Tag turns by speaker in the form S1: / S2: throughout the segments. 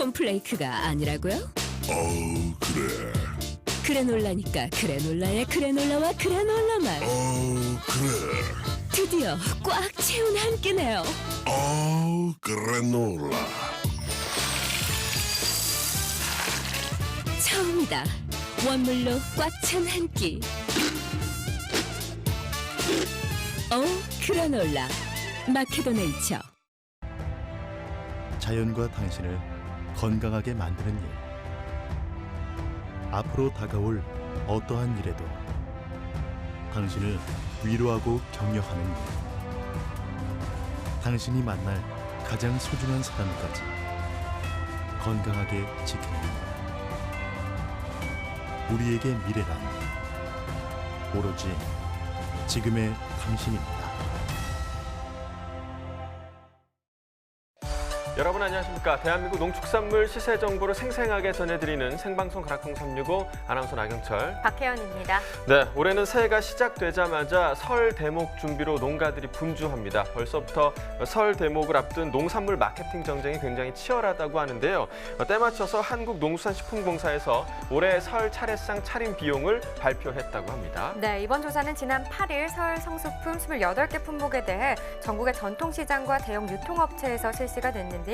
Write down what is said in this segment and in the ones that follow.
S1: 콘플레이크가 아니라고요?
S2: 그래.
S1: 그래놀라니까 그래놀라의 그래놀라와 그래놀라만
S2: 그래.
S1: 드디어 꽉 채운 한 끼네요.
S2: 그래놀라.
S1: 처음이다. 원물로 꽉 찬 한 끼. 그래놀라 마케도네이처.
S3: 자연과 당신을 건강하게 만드는 일. 앞으로 다가올 어떠한 일에도 당신을 위로하고 격려하는 일. 당신이 만날 가장 소중한 사람까지 건강하게 지키는 일. 우리에게 미래란 오로지 지금의 당신입니다.
S4: 여러분 안녕하십니까. 대한민국 농축산물 시세 정보를 생생하게 전해드리는 생방송 가락동 365 아나운서 나경철,
S5: 박혜연입니다.
S4: 네, 올해는 새해가 시작되자마자 설 대목 준비로 농가들이 분주합니다. 벌써부터 설 대목을 앞둔 농산물 마케팅 전쟁이 굉장히 치열하다고 하는데요. 때 맞춰서 한국농수산식품공사에서 올해 설 차례상 차림 비용을 발표했다고 합니다.
S5: 네, 이번 조사는 지난 8일 설 성수품 28개 품목에 대해 전국의 전통시장과 대형 유통업체에서 실시가 됐는데요.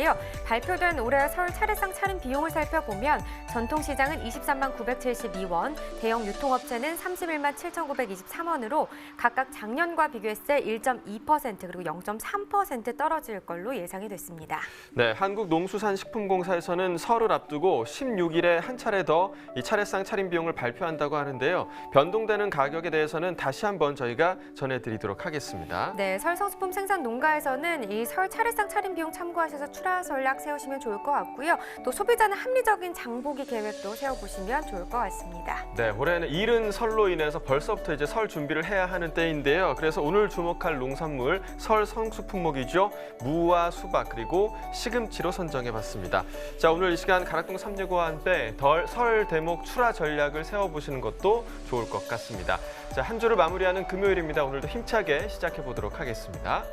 S5: 발표된 올해 설 차례상 차림 비용을 살펴보면 전통시장은 23만 972원, 대형 유통업체는 31만 7,923원으로 각각 작년과 비교했을 때 1.2% 그리고 0.3% 떨어질 걸로 예상이 됐습니다.
S4: 네, 한국농수산식품공사에서는 설을 앞두고 16일에 한 차례 더 이 차례상 차림 비용을 발표한다고 하는데요. 변동되는 가격에 대해서는 다시 한번 저희가 전해드리도록 하겠습니다.
S5: 네, 설 성수품 생산 농가에서는 이 설 차례상 차림 비용 참고하셔서 출하 전략 세우시면 좋을 것 같고요. 또 소비자는 합리적인 장보기 계획도 세워보시면 좋을 것 같습니다.
S4: 네, 올해는 이른 설로 인해서 벌써부터 이제 설 준비를 해야 하는 때인데요. 그래서 오늘 주목할 농산물 설 성수 품목이죠. 무와 수박 그리고 시금치로 선정해봤습니다. 자, 오늘 이 시간 가락동 365와 함께 설 대목 출하 전략을 세워보시는 것도 좋을 것 같습니다. 자, 한 주를 마무리하는 금요일입니다. 오늘도 힘차게 시작해보도록 하겠습니다.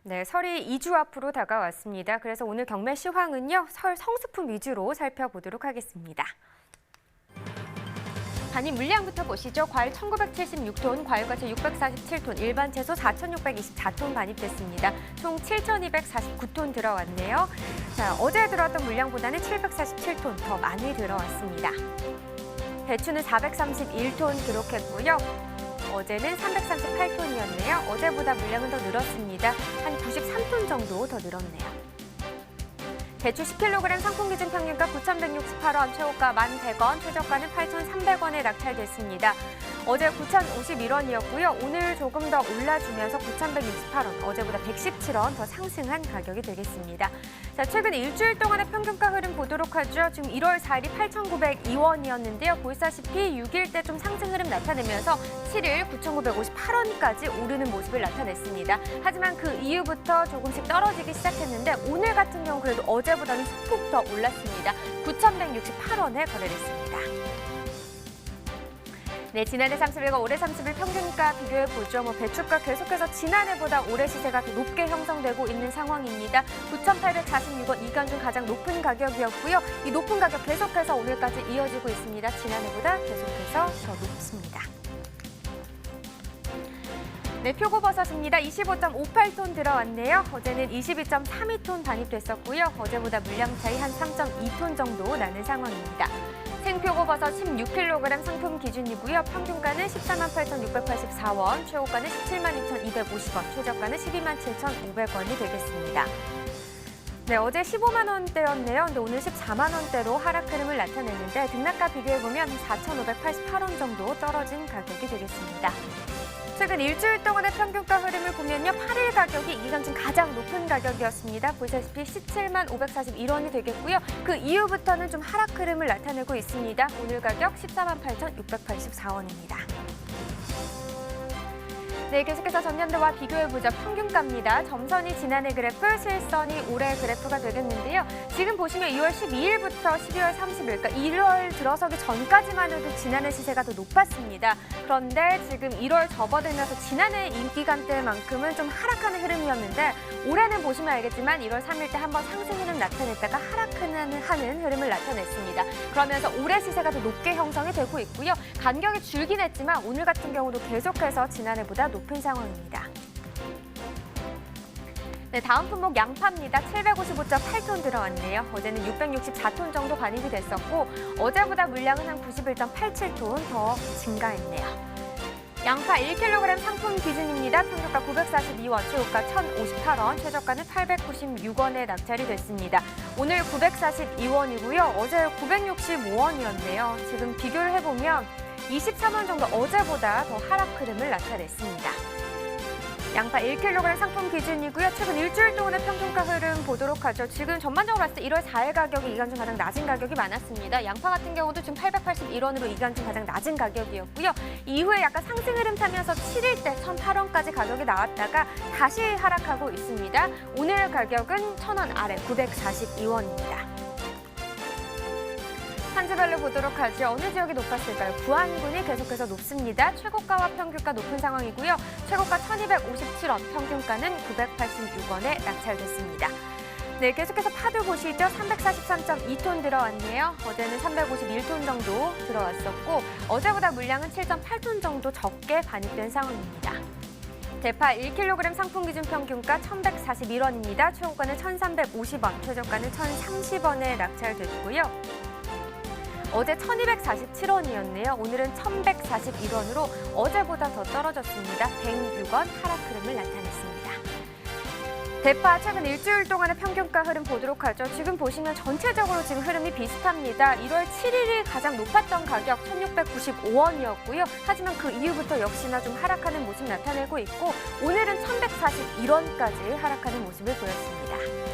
S5: 네, 설이 2주 앞으로 다가왔습니다. 그래서 오늘 경매 시황은요, 설 성수품 위주로 살펴보도록 하겠습니다. 반입 물량부터 보시죠. 과일 1,976톤, 과일과채 647톤, 일반 채소 4,624톤 반입됐습니다. 총 7,249톤 들어왔네요. 자, 어제 들어왔던 물량보다는 747톤 더 많이 들어왔습니다. 배추는 431톤 기록했고요. 어제는 338톤이었네요. 어제보다 물량은 더 늘었습니다. 한 93톤 정도 더 늘었네요. 배추 10kg 상품 기준 평균가 9,168원, 최고가 1,100원, 최저가는 8,300원에 낙찰됐습니다. 어제 9,051원이었고요. 오늘 조금 더 올라주면서 9,168원, 어제보다 117원 더 상승한 가격이 되겠습니다. 자, 최근 일주일 동안의 평균가 흐름 보도록 하죠. 지금 1월 4일이 8,902원이었는데요. 보시다시피 6일 때 좀 상승 흐름 나타내면서 7일 9,958원까지 오르는 모습을 나타냈습니다. 하지만 그 이후부터 조금씩 떨어지기 시작했는데 오늘 같은 경우 그래도 어제보다는 소폭 더 올랐습니다. 9,168원에 거래됐습니다. 네, 지난해 30일과 올해 30일 평균가 비교해보죠. 배추가 계속해서 지난해보다 올해 시세가 더 높게 형성되고 있는 상황입니다. 9,846원, 이간 중 가장 높은 가격이었고요. 이 높은 가격 계속해서 오늘까지 이어지고 있습니다. 지난해보다 계속해서 더 높습니다. 네, 표고버섯입니다. 25.58톤 들어왔네요. 어제는 22.32톤 반입됐었고요. 어제보다 물량 차이 한 3.2톤 정도 나는 상황입니다. 생표고버섯 16kg 상품 기준이고요. 평균가는 148,684원, 최고가는 176,250원, 최저가는 127,500원이 되겠습니다. 네, 어제 15만 원대였네요. 근데 오늘 14만 원대로 하락 흐름을 나타냈는데 등락가 비교해보면 4,588원 정도 떨어진 가격이 되겠습니다. 최근 일주일 동안의 평균가 흐름을 보면요. 8일 가격이 이 기간 중 가장 높은 가격이었습니다. 보시다시피 17만 541원이 되겠고요. 그 이후부터는 좀 하락 흐름을 나타내고 있습니다. 오늘 가격 14만 8,684원입니다. 네, 계속해서 전년도와 비교해보자. 평균가입니다. 점선이 지난해 그래프, 실선이 올해 그래프가 되겠는데요. 지금 보시면 2월 12일부터 12월 30일, 그러니까 1월 들어서기 전까지만 해도 지난해 시세가 더 높았습니다. 그런데 지금 1월 접어들면서 지난해 인기간 때만큼은 좀 하락하는 흐름이었는데 올해는 보시면 알겠지만 1월 3일 때 한번 상승 흐름 나타냈다가 하락하는 흐름을 나타냈습니다. 그러면서 올해 시세가 더 높게 형성이 되고 있고요. 간격이 줄긴 했지만 오늘 같은 경우도 계속해서 지난해보다 높은 상황입니다. 네, 다음 품목 양파입니다. 755.8톤 들어왔네요. 어제는 664톤 정도 반입이 됐었고 어제보다 물량은 한 91.87톤 더 증가했네요. 양파 1kg 상품 기준입니다. 평균가 942원, 최고가 1,058원, 최저가는 896원에 낙찰이 됐습니다. 오늘 942원이고요. 어제 965원이었네요. 지금 비교를 해보면 23원 정도 어제보다 더 하락 흐름을 나타냈습니다. 양파 1kg 상품 기준이고요. 최근 일주일 동안의 평균가 흐름 보도록 하죠. 지금 전반적으로 봤을 때 1월 4일 가격이 이간 중 가장 낮은 가격이 많았습니다. 양파 같은 경우도 지금 881원으로 이간 중 가장 낮은 가격이었고요. 이후에 약간 상승 흐름 타면서 7일 때 1,008원까지 가격이 나왔다가 다시 하락하고 있습니다. 오늘 가격은 1,000원 아래 942원입니다. 산지별로 보도록 하죠. 어느 지역이 높았을까요? 부안군이 계속해서 높습니다. 최고가와 평균가 높은 상황이고요. 최고가 1,257원, 평균가는 986원에 낙찰됐습니다. 네, 계속해서 파도 보시죠. 343.2톤 들어왔네요. 어제는 351톤 정도 들어왔었고 어제보다 물량은 7.8톤 정도 적게 반입된 상황입니다. 대파 1kg 상품 기준 평균가 1,141원입니다. 최고가는 1,350원, 최저가는 1,030원에 낙찰됐고요. 어제 1,247원이었네요. 오늘은 1,141원으로 어제보다 더 떨어졌습니다. 106원 하락 흐름을 나타냈습니다. 대파 최근 일주일 동안의 평균가 흐름 보도록 하죠. 지금 보시면 전체적으로 지금 흐름이 비슷합니다. 1월 7일이 가장 높았던 가격 1,695원이었고요. 하지만 그 이후부터 역시나 좀 하락하는 모습 나타내고 있고 오늘은 1,141원까지 하락하는 모습을 보였습니다.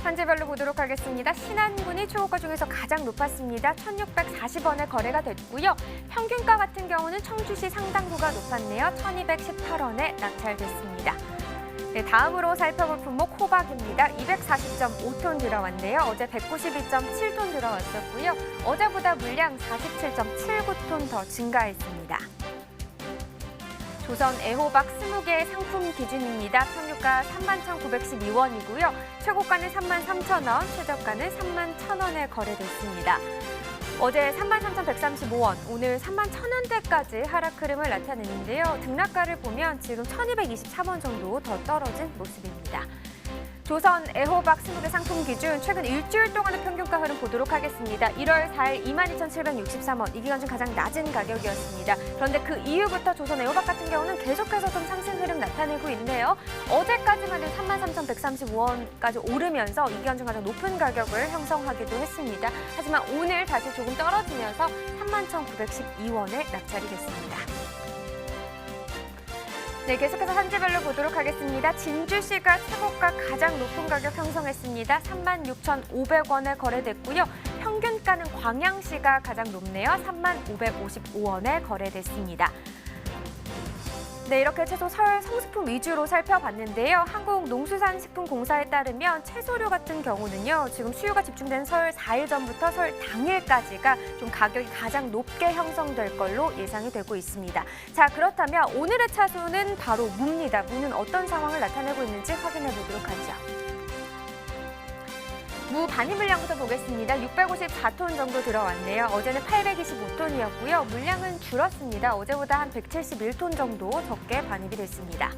S5: 산지별로 보도록 하겠습니다. 신안군이 최고가 중에서 가장 높았습니다. 1,640원에 거래가 됐고요. 평균가 같은 경우는 청주시 상당구가 높았네요. 1,218원에 낙찰됐습니다. 네, 다음으로 살펴볼 품목 호박입니다. 240.5톤 들어왔네요. 어제 192.7톤 들어왔었고요. 어제보다 물량 47.79톤 더 증가했습니다. 조선 애호박 20개 상품 기준입니다. 평균가 31,912원이고요. 최고가는 33,000원, 최저가는 31,000원에 거래됐습니다. 어제 33,135원, 오늘 31,000원대까지 하락 흐름을 나타내는데요. 등락가를 보면 지금 1,223원 정도 더 떨어진 모습입니다. 조선 애호박 20개 상품 기준 최근 일주일 동안의 평균가 흐름 보도록 하겠습니다. 1월 4일 22,763원, 이 기간 중 가장 낮은 가격이었습니다. 그런데 그 이후부터 조선 애호박 같은 경우는 계속해서 좀 상승 흐름 나타내고 있네요. 어제까지만 해도 33,135원까지 오르면서 이 기간 중 가장 높은 가격을 형성하기도 했습니다. 하지만 오늘 다시 조금 떨어지면서 31,912원에 낙찰이 됐습니다. 네, 계속해서 산지별로 보도록 하겠습니다. 진주시가 최고가 가장 높은 가격 형성했습니다. 36,500원에 거래됐고요. 평균가는 광양시가 가장 높네요. 30,555원에 거래됐습니다. 네, 이렇게 채소 설 성수품 위주로 살펴봤는데요. 한국농수산식품공사에 따르면 채소류 같은 경우는요. 지금 수요가 집중된 설 4일 전부터 설 당일까지가 좀 가격이 가장 높게 형성될 걸로 예상이 되고 있습니다. 자, 그렇다면 오늘의 채소는 바로 무입니다. 무는 어떤 상황을 나타내고 있는지 확인해 보도록 하죠. 무 반입 물량부터 보겠습니다. 654톤 정도 들어왔네요. 어제는 825톤이었고요. 물량은 줄었습니다. 어제보다 한 171톤 정도 적게 반입이 됐습니다.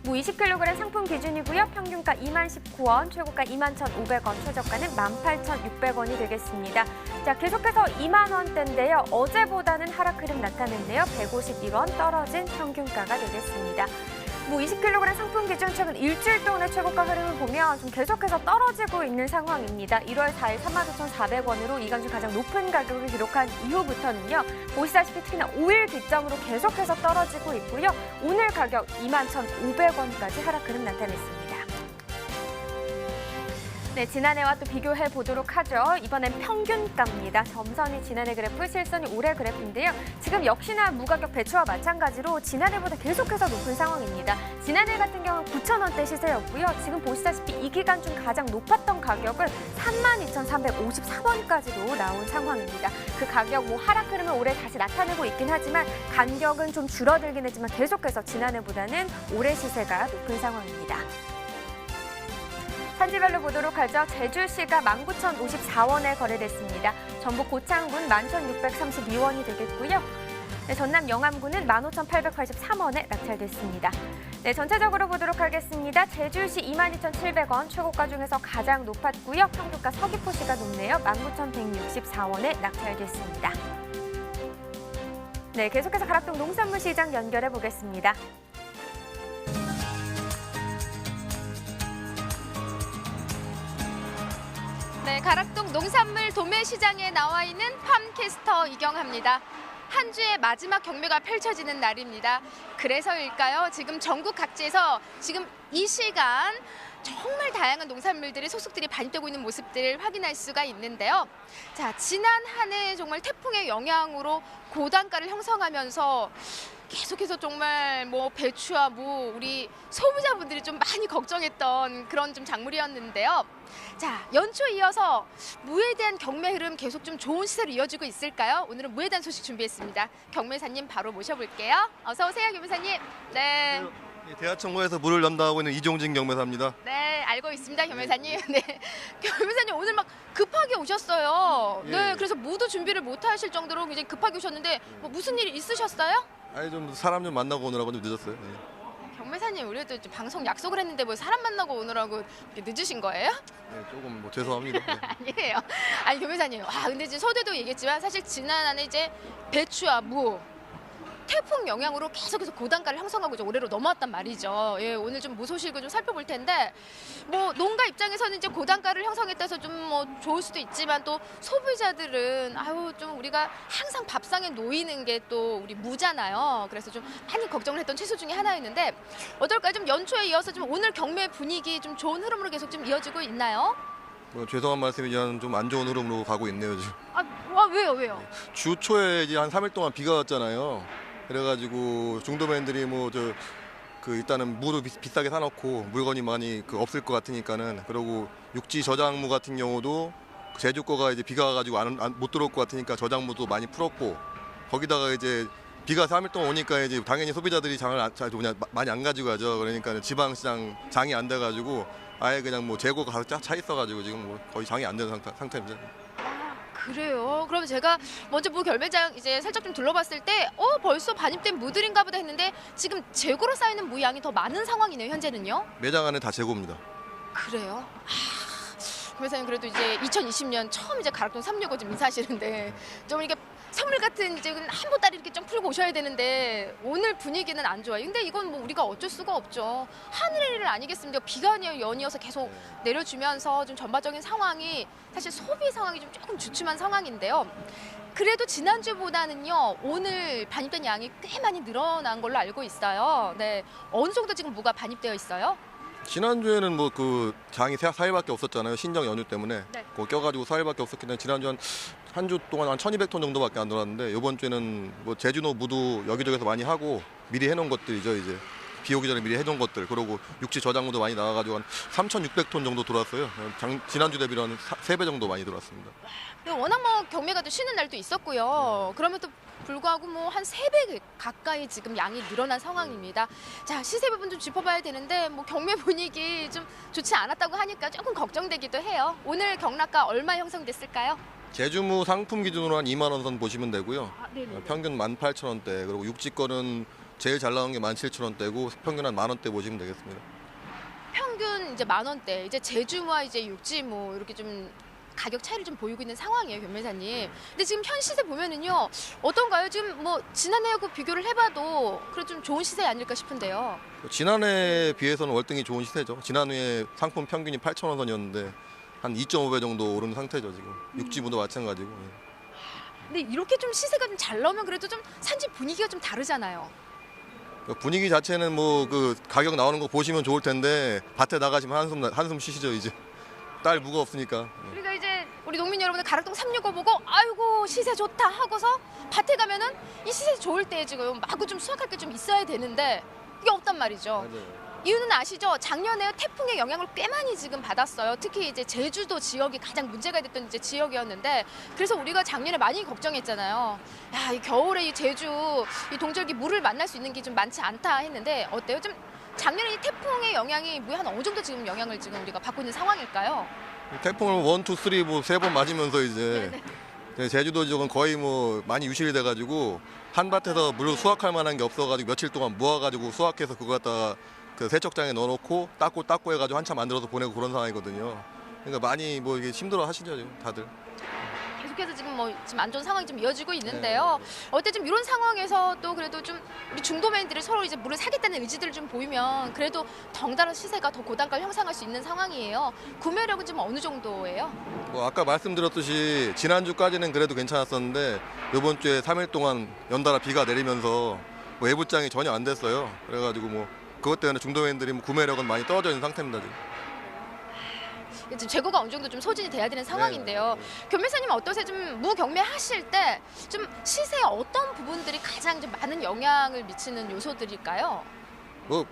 S5: 무 20kg 상품 기준이고요. 평균가 21,019원, 최고가 21,500원, 최저가는 18,600원이 되겠습니다. 자, 계속해서 2만 원대인데요. 어제보다는 하락 흐름 나타냈네요. 151원 떨어진 평균가가 되겠습니다. 무 20kg 상품 기준 최근 일주일 동안의 최고가 흐름을 보면 좀 계속해서 떨어지고 있는 상황입니다. 1월 4일 34,400원으로 이간 중 가장 높은 가격을 기록한 이후부터는요. 보시다시피 특히나 5일 기점으로 계속해서 떨어지고 있고요. 오늘 가격 21,500원까지 하락 흐름 나타냈습니다. 네, 지난해와 또 비교해 보도록 하죠. 이번엔 평균가입니다. 점선이 지난해 그래프, 실선이 올해 그래프인데요. 지금 역시나 무가격 배추와 마찬가지로 지난해보다 계속해서 높은 상황입니다. 지난해 같은 경우는 9,000원대 시세였고요. 지금 보시다시피 이 기간 중 가장 높았던 가격은 32,353원까지도 나온 상황입니다. 그 가격 하락 흐름을 올해 다시 나타내고 있긴 하지만 간격은 좀 줄어들긴 했지만 계속해서 지난해보다는 올해 시세가 높은 상황입니다. 산지별로 보도록 하죠. 제주시가 19,054원에 거래됐습니다. 전북 고창군 11,632원이 되겠고요. 네, 전남 영암군은 15,883원에 낙찰됐습니다. 네, 전체적으로 보도록 하겠습니다. 제주시 22,700원, 최고가 중에서 가장 높았고요. 평균가 서귀포시가 높네요. 19,164원에 낙찰됐습니다. 네, 계속해서 가락동 농산물 시장 연결해 보겠습니다.
S6: 네, 가락동 농산물 도매시장에 나와 있는 팜캐스터 이경합니다. 한 주의 마지막 경매가 펼쳐지는 날입니다. 그래서일까요? 지금 전국 각지에서 지금 이 시간 정말 다양한 농산물들의 소식들이 반입되고 있는 모습들을 확인할 수가 있는데요. 자, 지난 한 해 정말 태풍의 영향으로 고단가를 형성하면서 계속해서 정말 배추와 무 우리 소비자분들이 좀 많이 걱정했던 그런 좀 작물이었는데요. 자, 연초 이어서 무에 대한 경매 흐름 계속 좀 좋은 시세로 이어지고 있을까요? 오늘은 무에 대한 소식 준비했습니다. 경매사님 바로 모셔볼게요. 어서 오세요, 경매사님. 네.
S7: 대하천고에서 물을 담당하고 있는 이종진 경매사입니다.
S6: 네, 알고 있습니다, 경매사님. 네, 경매사님 오늘 막 급하게 오셨어요.
S7: 예.
S6: 네, 그래서 무도 준비를 못 하실 정도로 굉장히 급하게 오셨는데 무슨 일이 있으셨어요?
S7: 아니 좀 사람 좀 만나고 오느라고 좀 늦었어요. 네.
S6: 경매사님, 우리도 좀 방송 약속을 했는데 사람 만나고 오느라고 이렇게 늦으신 거예요?
S7: 네, 조금 죄송합니다. 네.
S6: 아니에요. 아니, 경매사님. 근데 지금 서두에도 얘기했지만 사실 지난 한해 이제 배추와 무 태풍 영향으로 계속해서 고단가를 형성하고 이제 올해로 넘어왔단 말이죠. 예, 오늘 좀 무 소식을 좀 살펴볼 텐데 농가 입장에서는 이제 고단가를 형성했다 해서 좀 좋을 수도 있지만 또 소비자들은 좀 우리가 항상 밥상에 놓이는 게 또 우리 무잖아요. 그래서 좀 많이 걱정을 했던 채소 중에 하나였는데 어떨까요? 좀 연초에 이어서 좀 오늘 경매 분위기 좀 좋은 흐름으로 계속 좀 이어지고 있나요?
S7: 죄송한 말씀이지만 좀 안 좋은 흐름으로 가고 있네요 지금.
S6: 왜요?
S7: 주 초에 이제 한 3일 동안 비가 왔잖아요. 그래가지고 중도맨들이 일단은 무도 비싸게 사놓고 물건이 많이 없을 것 같으니까는, 그리고 육지 저장무 같은 경우도 제주 거가 이제 비가 와가지고 못 들어올 것 같으니까 저장무도 많이 풀었고, 거기다가 이제 비가 3일 동안 오니까 이제 당연히 소비자들이 장을 많이 안 가지고 가죠. 그러니까 지방시장 장이 안 돼가지고 아예 그냥 재고가 가득 차 있어가지고 지금 거의 장이 안 되는 상태입니다.
S6: 그래요? 그럼 제가 먼저 무 결매장 이제 살짝 좀 둘러봤을 때 벌써 반입된 무들인가 보다 했는데 지금 재고로 쌓이는 무 양이 더 많은 상황이네요, 현재는요?
S7: 매장 안에 다 재고입니다.
S6: 그래요? 회사님 그래도 이제 2020년 처음 이제 가락동 365 좀 인사하시는데 좀 이렇게 선물 같은 이제 한 보따리 이렇게 좀 풀고 오셔야 되는데 오늘 분위기는 안 좋아요. 근데 이건 우리가 어쩔 수가 없죠. 하늘의 일 아니겠습니까? 비가 연이어서 계속 내려주면서 좀 전반적인 상황이 사실 소비 상황이 좀 조금 주춤한 상황인데요. 그래도 지난주보다는요, 오늘 반입된 양이 꽤 많이 늘어난 걸로 알고 있어요. 네, 어느 정도 지금 무가 반입되어 있어요?
S7: 지난주에는 장이 4일밖에 없었잖아요. 신정 연휴 때문에.
S6: 네.
S7: 그거 껴가지고 4일밖에 없었기 때문에 지난주 한 주 동안 한 1,200톤 정도밖에 안 들어왔는데, 이번 주에는 제주도 무도 여기저기서 많이 하고 미리 해놓은 것들이죠. 이제 비 오기 전에 미리 해놓은 것들, 그리고 육지 저장무도 많이 나와가지고 한 3,600톤 정도 들어왔어요. 지난주 대비로 한 3배 정도 많이 들어왔습니다.
S6: 워낙 경매가 또 쉬는 날도 있었고요. 그러면 또 불구하고 한 3배 가까이 지금 양이 늘어난 상황입니다. 자, 시세 부분 좀 짚어봐야 되는데 경매 분위기 좀 좋지 않았다고 하니까 조금 걱정되기도 해요. 오늘 경락가 얼마 형성됐을까요?
S7: 제주무 상품 기준으로 한 2만 원 선 보시면 되고요.
S6: 네네.
S7: 평균 18,000원대, 그리고 육지 거는 제일 잘 나온 게 17,000원대고 평균 한 만 원대 보시면 되겠습니다.
S6: 평균 이제 만 원대, 이제 제주무와 이제 육지무 이렇게 좀 가격 차이를 좀 보이고 있는 상황이에요, 경매사님. 근데 지금 현 시세 보면은요, 어떤가요? 지금 지난해하고 비교를 해봐도 그래도 좀 좋은 시세 아닐까 싶은데요.
S7: 지난해에 비해서는 월등히 좋은 시세죠. 지난해 상품 평균이 8,000원 선이었는데 한 2.5배 정도 오른 상태죠, 지금. 육지무도 마찬가지고.
S6: 근데 이렇게 좀 시세가 좀 잘 나오면 그래도 좀 산지 분위기가 좀 다르잖아요.
S7: 분위기 자체는 가격 나오는 거 보시면 좋을 텐데 밭에 나가시면 한숨 쉬시죠, 이제. 딸 무가 없으니까.
S6: 그러니까 이제 우리 농민 여러분들 가락동 365 보고 아이고 시세 좋다 하고서 밭에 가면은 이 시세 좋을 때 지금 마구 좀 수확할 게 좀 있어야 되는데 그게 없단 말이죠.
S7: 맞아요.
S6: 이유는 아시죠? 작년에 태풍의 영향을 꽤 많이 지금 받았어요. 특히 이제 제주도 지역이 가장 문제가 됐던 이제 지역이었는데 그래서 우리가 작년에 많이 걱정했잖아요. 야, 이 겨울에 이 제주 이 동절기 물을 만날 수 있는 게 좀 많지 않다 했는데 어때요? 좀 작년에 이 태풍의 영향이 무에 한 어느 정도 지금 영향을 지금 우리가 받고 있는 상황일까요?
S7: 태풍을 1, 2, 3 뭐 3번 맞으면서 이제 제주도 지역은 거의 뭐 많이 유실이 돼가지고 한 밭에서 물 수확할 만한 게 없어가지고 며칠 동안 모아가지고 수확해서 그거 갖다가 그 세척장에 넣어놓고 닦고 해가지고 한참 만들어서 보내고 그런 상황이거든요. 그러니까 많이 뭐 이게 힘들어 하시죠 지금 다들.
S6: 계속해서 지금 지금 안 좋은 상황이 좀 이어지고 있는데요. 어때 좀 이런 상황에서 또 그래도 좀 우리 중도매인들이 서로 이제 물을 사겠다는 의지들을 좀 보이면 그래도 덩달아 시세가 더 고단가를 형성할 수 있는 상황이에요. 구매력은 좀 어느 정도예요?
S7: 뭐 아까 말씀드렸듯이 지난주까지는 그래도 괜찮았었는데 이번 주에 3일 동안 연달아 비가 내리면서 뭐 예불장이 전혀 안 됐어요. 그래가지고 뭐 그것 때문에 중도매인들이 뭐 구매력은 많이 떨어져 있는 상태입니다 지금.
S6: 지금 재고가 어느 정도 좀 소진이 돼야 되는 상황인데요. 교매사님 어떠세요? 좀 무 경매하실 때 좀 시세에 어떤 부분들이 가장 좀 많은 영향을 미치는 요소들일까요?
S7: 뭐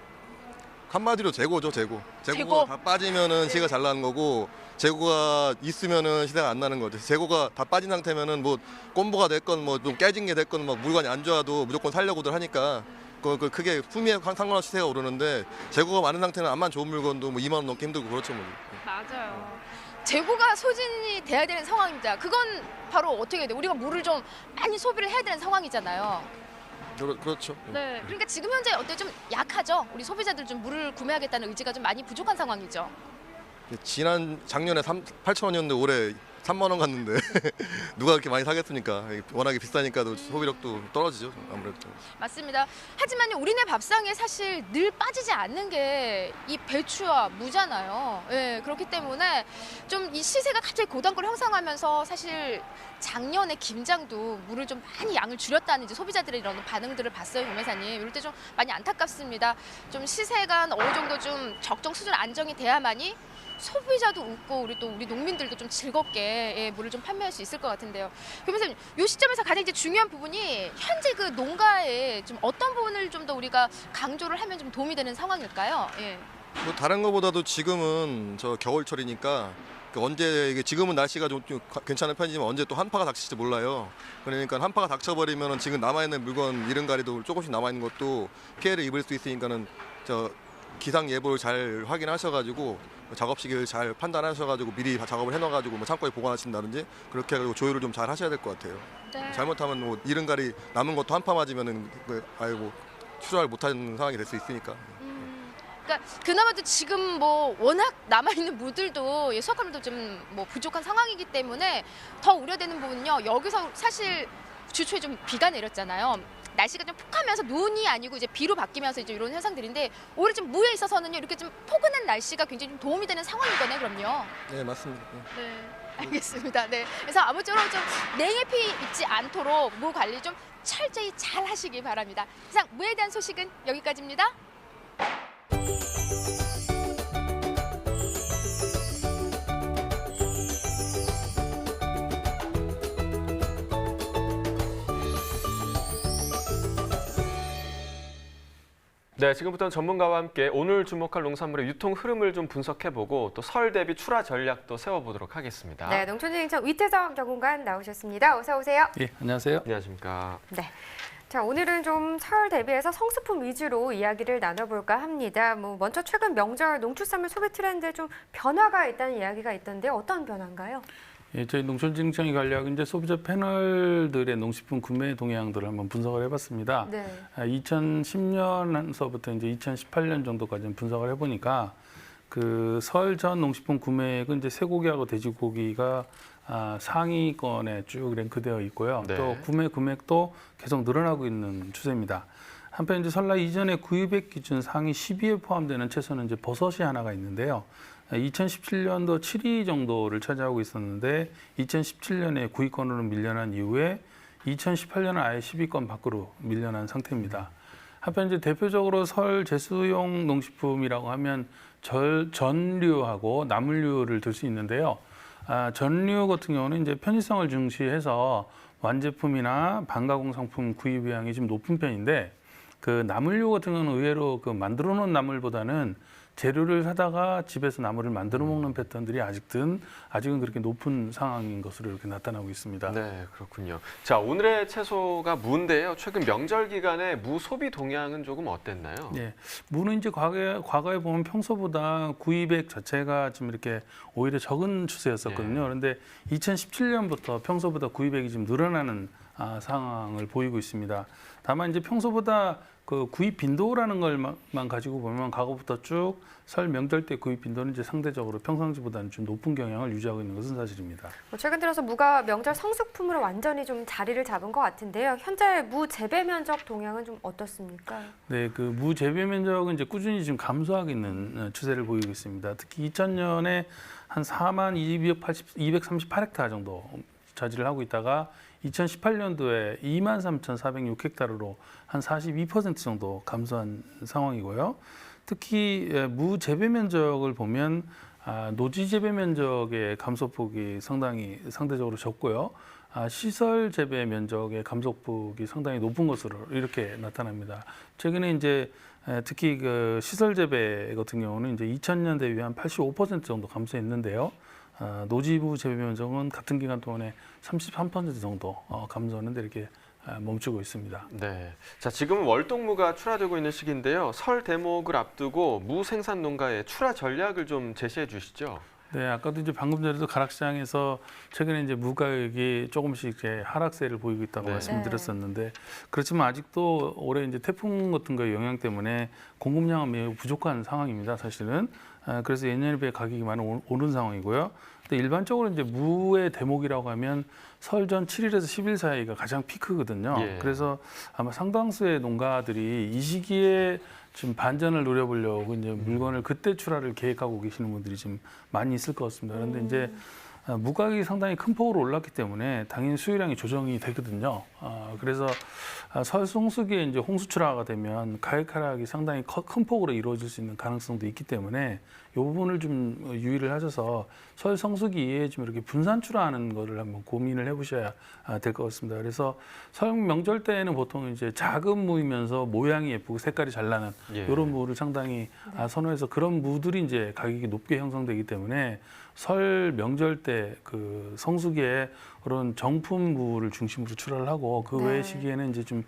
S7: 한마디로 재고죠 재고.
S6: 재고.
S7: 재고가 다 빠지면은 시세가 잘 나는 거고 재고가 있으면은 시세가 안 나는 거죠. 재고가 다 빠진 상태면은 뭐 꼼보가 됐건 뭐 좀 깨진 게 됐건 막 물건이 안 좋아도 무조건 살려고들 하니까 그 크게 품위에 상관없이 시세가 오르는데 재고가 많은 상태는 암만 좋은 물건도 뭐 2만 원 넘게 힘들고 그렇죠 뭐.
S6: 맞아요. 재고가 소진이 돼야 되는 상황입니다. 그건 바로 어떻게 해야 돼요? 우리가 물을 좀 많이 소비를 해야 되는 상황이잖아요.
S7: 그렇죠.
S6: 네. 그러니까 지금 현재 어때 좀 약하죠? 우리 소비자들 좀 물을 구매하겠다는 의지가 좀 많이 부족한 상황이죠.
S7: 작년에 8,000원이었는데 올해 3만 원 갔는데 누가 그렇게 많이 사겠습니까? 워낙에 비싸니까 소비력도 떨어지죠 아무래도.
S6: 맞습니다. 하지만 우리네 밥상에 사실 늘 빠지지 않는 게 이 배추와 무잖아요. 예, 그렇기 때문에 좀 이 시세가 갑자기 고단가를 형성하면서 사실 작년에 김장도 물을 좀 많이 양을 줄였다는 이제 소비자들의 이런 반응들을 봤어요, 교매사님. 이럴 때 좀 많이 안타깝습니다. 좀 시세가 어느 정도 좀 적정 수준 안정이 돼야만이 소비자도 웃고 우리 농민들도 좀 즐겁게 물을 좀 판매할 수 있을 것 같은데요. 교매사님, 이 시점에서 가장 이제 중요한 부분이 현재 그 농가에 좀 어떤 부분을 좀 더 우리가 강조를 하면 좀 도움이 되는 상황일까요? 예.
S7: 뭐 다른 것보다도 지금은 저 겨울철이니까 언제 이게 지금은 날씨가 좀 괜찮은 편이지만 언제 또 한파가 닥칠지 몰라요. 그러니까 한파가 닥쳐버리면은 지금 남아있는 물건 이른가리도 조금씩 남아있는 것도 피해를 입을 수 있으니까는 저 기상 예보를 잘 확인하셔가지고 작업 시기를 잘 판단하셔가지고 미리 작업을 해놔가지고 뭐 창고에 보관하신다든지 그렇게 해가지고 조율을 좀 잘 하셔야 될 것 같아요.
S6: 네.
S7: 잘못하면 뭐 이른가리 남은 것도 한파 맞으면은 아이고 추수를 못하는 상황이 될 수 있으니까.
S6: 그러니까 그나마도 지금 뭐 워낙 남아있는 무들도 수확물도 좀 뭐 부족한 상황이기 때문에 더 우려되는 부분은요. 여기서 사실 주초에 좀 비가 내렸잖아요. 날씨가 좀 푹하면서 눈이 아니고 이제 비로 바뀌면서 이제 이런 현상들인데 올해 좀 무에 있어서는요. 이렇게 좀 포근한 날씨가 굉장히 좀 도움이 되는 상황이거든요. 그럼요.
S7: 네 맞습니다.
S6: 네, 알겠습니다. 네, 그래서 아무쪼록 좀 냉해피 입지 않도록 무 관리 좀 철저히 잘 하시기 바랍니다. 이상 무에 대한 소식은 여기까지입니다.
S4: 네, 지금부터는 전문가와 함께 오늘 주목할 농산물의 유통 흐름을 좀 분석해보고 또 설 대비 출하 전략도 세워보도록 하겠습니다.
S5: 네, 농촌진흥청 위태성 연구관 나오셨습니다. 어서 오세요.
S8: 예, 안녕하세요.
S4: 안녕하십니까.
S5: 네. 자, 오늘은 좀 설 대비해서 성수품 위주로 이야기를 나눠볼까 합니다. 먼저 최근 명절 농축산물 소비 트렌드에 좀 변화가 있다는 이야기가 있던데 어떤 변화인가요?
S8: 예, 저희 농촌진흥청이 관리하고 이제 소비자 패널들의 농식품 구매 동향들을 한번 분석을 해봤습니다.
S5: 네.
S8: 2010년서부터 이제 2018년 정도까지 분석을 해보니까 그 설 전 농식품 구매액은 이제 쇠고기하고 돼지고기가 상위권에 쭉 랭크되어 있고요.
S4: 네.
S8: 또 구매 금액도 계속 늘어나고 있는 추세입니다. 한편 이제 설날 이전에 구입액 기준 상위 10위에 포함되는 채소는 이제 버섯이 하나가 있는데요. 2017년도 7위 정도를 차지하고 있었는데 2017년에 9위권으로 밀려난 이후에 2018년은 아예 10위권 밖으로 밀려난 상태입니다. 한편 이제 대표적으로 설 제수용 농식품이라고 하면 전류하고 나물류를 들 수 있는데요. 전류 같은 경우는 이제 편의성을 중시해서 완제품이나 반가공 상품 구입 의향이 좀 높은 편인데, 그 나물류 같은 경우는 의외로 그 만들어 놓은 나물보다는 재료를 사다가 집에서 나물을 만들어 먹는 패턴들이 아직은 그렇게 높은 상황인 것으로 이렇게 나타나고 있습니다.
S4: 네, 그렇군요. 자, 오늘의 채소가 무인데요. 최근 명절 기간에 무 소비 동향은 조금 어땠나요?
S8: 네, 무는 이제 과거에 보면 평소보다 구입액 자체가 좀 이렇게 오히려 적은 추세였었거든요. 그런데 2017년부터 평소보다 구입액이 좀 늘어나는 상황을 보이고 있습니다. 다만 이제 평소보다 그 구입 빈도라는 걸만 가지고 보면 과거부터 쭉 설 명절 때 구입 빈도는 이제 상대적으로 평상시보다는 좀 높은 경향을 유지하고 있는 것은 사실입니다.
S5: 최근 들어서 무가 명절 성수품으로 완전히 좀 자리를 잡은 것 같은데요. 현재 무 재배 면적 동향은 좀 어떻습니까?
S8: 네, 그 무 재배 면적은 이제 꾸준히 지금 감소하고 있는 추세를 보이고 있습니다. 특히 2000년에 한 4238헥타르 정도 차지를 하고 있다가 2018년도에 23,406헥타르로 한 42% 정도 감소한 상황이고요. 특히 무 재배 면적을 보면 노지 재배 면적의 감소폭이 상대적으로 적고요. 시설 재배 면적의 감소폭이 상당히 높은 것으로 이렇게 나타납니다. 최근에 이제 특히 그 시설 재배 같은 경우는 이제 2000년 대비 한 85% 정도 감소했는데요. 노지부 재배 면적은 같은 기간 동안에 33% 정도 감소하는데 이렇게 멈추고 있습니다.
S4: 네, 자 지금은 월동무가 출하되고 있는 시기인데요. 설 대목을 앞두고 무 생산 농가의 출하 전략을 좀 제시해 주시죠.
S8: 네, 아까도 이제 방금 전에도 가락시장에서 최근에 이제 무 가격이 조금씩 이렇게 하락세를 보이고 있다고 말씀드렸었는데, 그렇지만 아직도 올해 이제 태풍 같은 거의 영향 때문에 공급량은 매우 부족한 상황입니다. 사실은. 그래서 예년에 비해 가격이 많이 오른 상황이고요. 근데 일반적으로 이제 무의 대목이라고 하면 설 전 7일에서 10일 사이가 가장 피크거든요. 그래서 아마 상당수의 농가들이 이 시기에 지금 반전을 노려보려고 이제 물건을 그때 출하를 계획하고 계시는 분들이 좀 많이 있을 것 같습니다. 그런데 이제 무 가격이 상당히 큰 폭으로 올랐기 때문에 당연히 수요량이 조정이 되거든요. 그래서 설 성수기에 이제 홍수 출하가 되면 가격 하락이 상당히 큰 폭으로 이루어질 수 있는 가능성도 있기 때문에 이 부분을 좀 유의를 하셔서 설 성수기에 좀 이렇게 분산 출하하는 거를 한번 고민을 해보셔야 될 것 같습니다. 그래서 설 명절 때에는 보통 이제 작은 무이면서 모양이 예쁘고 색깔이 잘 나는 이런 무를 상당히 선호해서 그런 무들이 이제 가격이 높게 형성되기 때문에 설 명절 때 그 성수기에 그런 정품 무를 중심으로 출하를 하고 그 외의 시기에는 이제 좀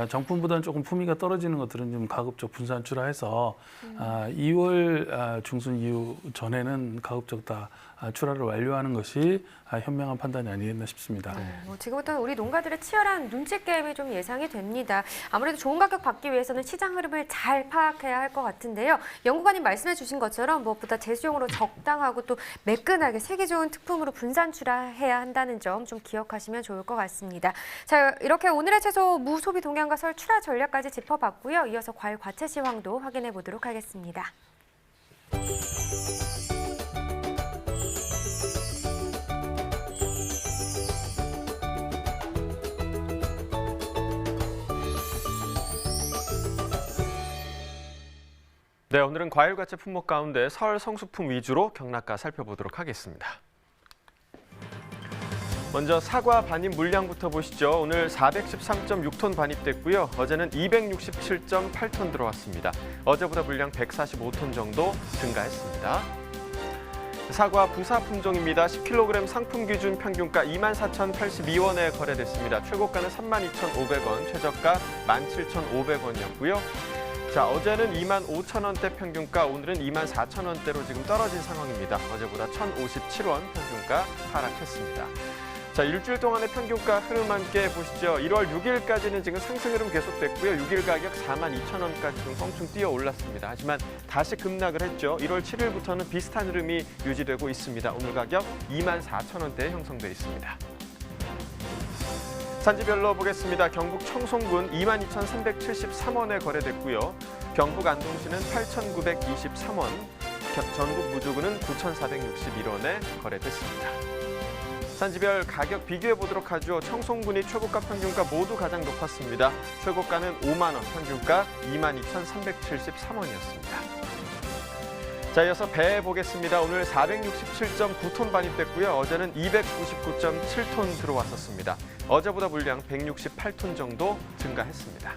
S8: 정품보다는 조금 품위가 떨어지는 것들은 좀 가급적 분산 출하해서 2월 중순 이후 전에는 가급적 다 출하를 완료하는 것이 현명한 판단이 아니겠나 싶습니다.
S5: 지금부터는 우리 농가들의 치열한 눈치 게임이 좀 예상이 됩니다. 아무래도 좋은 가격 받기 위해서는 시장 흐름을 잘 파악해야 할 것 같은데요. 연구관님 말씀해 주신 것처럼 무엇보다 제수용으로 적당하고 또 매끈하게 세기 좋은 특품으로 분산 출하해야 한다는 점 좀 기억하시면 좋을 것 같습니다. 자, 이렇게 오늘의 채소 무 소비 동향과 설 출하 전략까지 짚어봤고요. 이어서 과일 과채 시황도 확인해 보도록 하겠습니다.
S4: 네, 오늘은 과일 과채 품목 가운데 설 성수품 위주로 경락가 살펴보도록 하겠습니다. 먼저 사과 반입 물량부터 보시죠. 오늘 413.6톤 반입됐고요. 어제는 267.8톤 들어왔습니다. 어제보다 물량 145톤 정도 증가했습니다. 사과 부사 품종입니다. 10kg 상품 기준 평균가 24,082원에 거래됐습니다. 최고가는 32,500원, 최저가 17,500원이었고요. 자, 어제는 25,000원대 평균가, 오늘은 24,000원대로 지금 떨어진 상황입니다. 어제보다 1,057원 평균가 하락했습니다. 자, 일주일 동안의 평균가 흐름 함께 보시죠. 1월 6일까지는 지금 상승 흐름 계속됐고요. 6일 가격 42,000원까지 좀 껑충 뛰어 올랐습니다. 하지만 다시 급락을 했죠. 1월 7일부터는 비슷한 흐름이 유지되고 있습니다. 오늘 가격 24,000원대에 형성돼 있습니다. 산지별로 보겠습니다. 경북 청송군 22,373원에 거래됐고요. 경북 안동시는 8,923원, 전국 무주군은 9,461원에 거래됐습니다. 산지별 가격 비교해 보도록 하죠. 청송군이 최고가 평균가 모두 가장 높았습니다. 최고가는 5만 원, 평균가 22,373원이었습니다. 자, 이어서 배 보겠습니다. 오늘 467.9톤 반입됐고요. 어제는 299.7톤 들어왔었습니다. 어제보다 물량 168톤 정도 증가했습니다.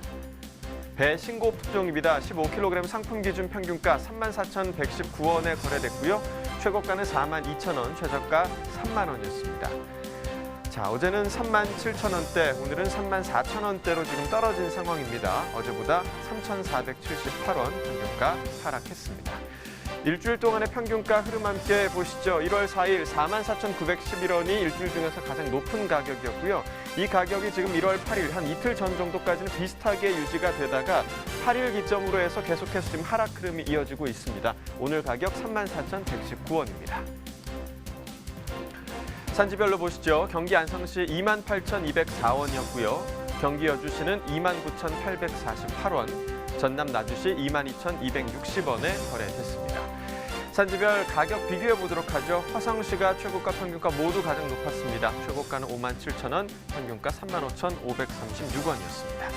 S4: 배 신고 품종입니다. 15kg 상품 기준 평균가 34,119원에 거래됐고요. 최고가는 42,000원, 최저가 3만 원이었습니다. 자, 어제는 37,000원대, 오늘은 34,000원대로 지금 떨어진 상황입니다. 어제보다 3,478원 평균가 하락했습니다. 일주일 동안의 평균가 흐름 함께 보시죠. 1월 4일 44,911원이 일주일 중에서 가장 높은 가격이었고요. 이 가격이 지금 1월 8일 한 이틀 전 정도까지는 비슷하게 유지가 되다가 8일 기점으로 해서 계속해서 지금 하락 흐름이 이어지고 있습니다. 오늘 가격 34,119원입니다. 산지별로 보시죠. 경기 안성시 28,204원이었고요. 경기 여주시는 29,848원, 전남 나주시 22,260원에 거래됐습니다. 산지별 가격 비교해 보도록 하죠. 화성시가 최고가 평균가 모두 가장 높았습니다. 최고가는 57,000원, 평균가 35,536원이었습니다.